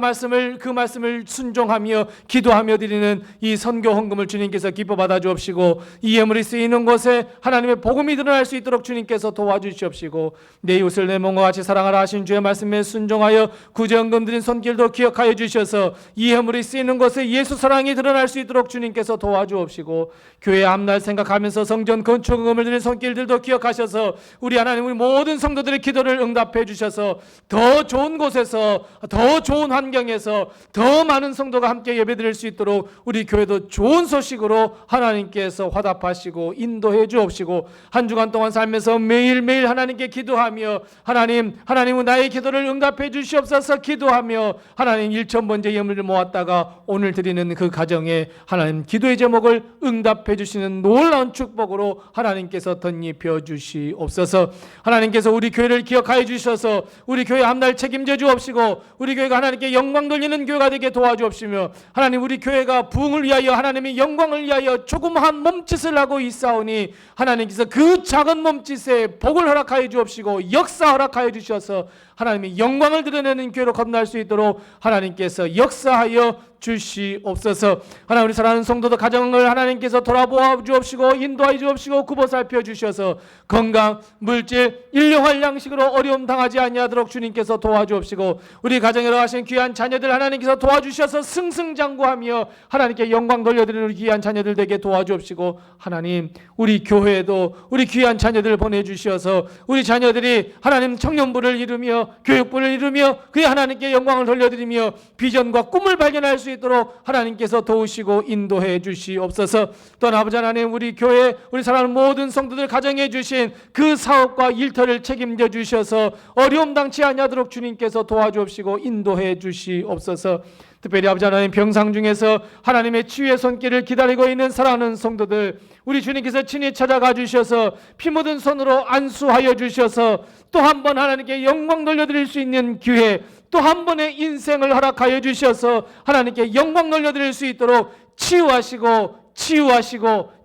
그 말씀을 순종하며 기도하며 드리는 이 선교 헌금을 주님께서 기뻐 받아 주옵시고 이 예물이 쓰이는 곳에 하나님의 복음이 드러날 수 있도록 주님께서 도와주시옵시고 내 이웃을 내 몸과 같이 사랑하라 하신 주의 말씀에 순종하여 구제헌금 드린 손길도 기억하여 주셔서 이 예물이 쓰이는 곳에 예수 사랑이 드러날 수 있도록 주님께서 도와주옵시고 교회 앞날 생각하면서 성전 건축헌금을 드린 손길들도 기억하셔서 우리 하나님 우리 모든 성도들의 기도를 응답해 주셔서 더 좋은 곳에서 더 좋은 환경에서 더 많은 성도가 함께 예배드릴 수 있도록 우리 교회도 좋은 소식으로 하나님께서 화답하시고 인도해 주옵시고 한 주간 동안 살면서 매일매일 하나님께 기도하며 하나님은 나의 기도를 응답해 주시옵소서 기도하며 하나님 1,000번째 예물을 모았다가 오늘 드리는 그 가정에 하나님 기도의 제목을 응답해 주시는 놀라운 축복으로 하나님께서 덧입혀 주시옵소서. 하나님께서 우리 교회를 기억하여 주셔서 우리 교회 앞날 책임져 주옵시고 우리 교회가 하나님께 영광 돌리는 교회가 되게 도와주옵시며 하나님 우리 교회가 부흥을 위하여 하나님의 영광을 위하여 조그마한 몸짓을 하고 있사오니 하나님께서 그 작은 몸짓에 복을 허락하여 주옵시고 역사 허락하여 주셔서 하나님의 영광을 드러내는 교회로 건너갈 수 있도록 하나님께서 역사하여 주시옵소서. 하나님 우리 사랑하는 성도들 가정을 하나님께서 돌아보아 주옵시고 인도하여 주옵시고 굽어 살펴 주셔서 건강, 물질, 일용할 양식으로 어려움 당하지 아니하도록 주님께서 도와주옵시고 우리 가정에 하신 귀한 자녀들 하나님께서 도와주셔서 승승장구하며 하나님께 영광 돌려드리는 우리 귀한 자녀들 되게 도와주옵시고 하나님 우리 교회에도 우리 귀한 자녀들 보내주셔서 우리 자녀들이 하나님 청년부를 이루며 이루며 교육부를 이루며 그의 하나님께 영광을 돌려드리며 비전과 꿈을 발견할 수 있도록 하나님께서 도우시고 인도해 주시옵소서. 또한 아버지 하나님, 우리 교회 우리 사랑하는 모든 성도들 가정해 주신 그 사업과 일터를 책임져 주셔서 어려움 당치 아니하도록 주님께서 도와주옵시고 인도해 주시옵소서. 특별히 아버지 하나님, 병상 중에서 하나님의 치유의 손길을 기다리고 있는 사랑하는 성도들, 우리 주님께서 친히 찾아가 주셔서 피 묻은 손으로 안수하여 주셔서 또 한 번 하나님께 영광 돌려드릴 수 있는 기회, 또 한 번의 인생을 허락하여 주셔서 하나님께 영광 돌려드릴 수 있도록 치유하시고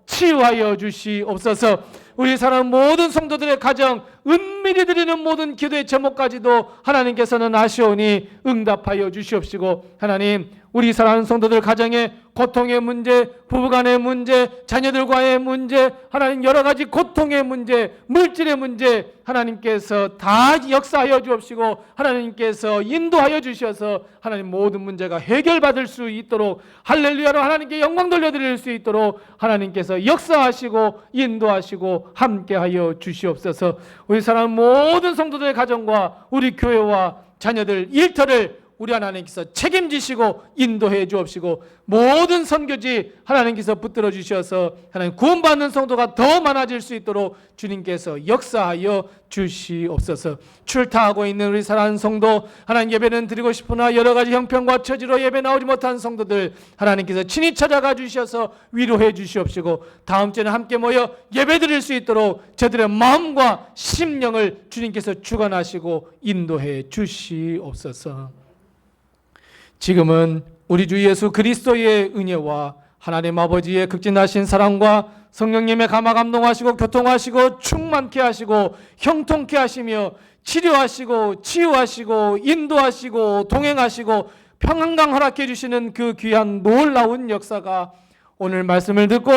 치유하여 주시옵소서. 우리 사랑하는 모든 성도들의 가정, 은밀히 드리는 모든 기도의 제목까지도 하나님께서는 아시오니 응답하여 주시옵시고, 하나님, 우리 사랑하는 성도들 가정의 고통의 문제, 부부간의 문제, 자녀들과의 문제, 하나님 여러 가지 고통의 문제, 물질의 문제, 하나님께서 다 역사하여 주옵시고 하나님께서 인도하여 주셔서 하나님 모든 문제가 해결받을 수 있도록, 할렐루야로 하나님께 영광 돌려드릴 수 있도록 하나님께서 역사하시고 인도하시고 함께하여 주시옵소서. 우리 사랑하는 모든 성도들의 가정과 우리 교회와 자녀들 일터를 우리 하나님께서 책임지시고 인도해 주옵시고, 모든 선교지 하나님께서 붙들어 주셔서 하나님 구원받는 성도가 더 많아질 수 있도록 주님께서 역사하여 주시옵소서. 출타하고 있는 우리 사랑하는 성도, 하나님 예배는 드리고 싶으나 여러 가지 형편과 처지로 예배 나오지 못한 성도들 하나님께서 친히 찾아가 주셔서 위로해 주시옵시고, 다음 주에는 함께 모여 예배 드릴 수 있도록 저들의 마음과 심령을 주님께서 주관하시고 인도해 주시옵소서. 지금은 우리 주 예수 그리스도의 은혜와 하나님 아버지의 극진하신 사랑과 성령님의 감화 감동하시고 교통하시고 충만케 하시고 형통케 하시며 치료하시고 치유하시고 인도하시고 동행하시고 평안강 허락해 주시는 그 귀한 놀라운 역사가 오늘 말씀을 듣고,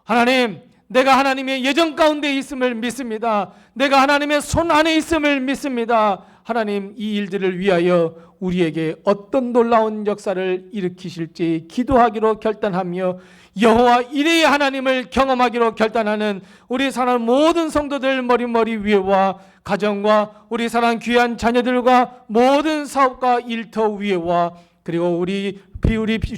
하나님, 내가 하나님의 예정 가운데 있음을 믿습니다. 내가 하나님의 손 안에 있음을 믿습니다. 하나님, 이 일들을 위하여 우리에게 어떤 놀라운 역사를 일으키실지 기도하기로 결단하며 여호와 이레의 하나님을 경험하기로 결단하는 우리 사랑하는 모든 성도들 머리 위에와 가정과 우리 사랑하는 귀한 자녀들과 모든 사업과 일터 위에와 그리고 우리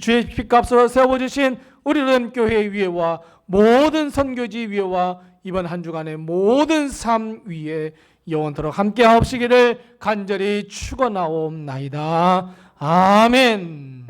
주의 피값으로 세워주신 우리 렘교회 위에와 모든 선교지 위에와 이번 한 주간의 모든 삶 위에 영원토록 함께 하옵시기를 간절히 축원하옵나이다. 아멘.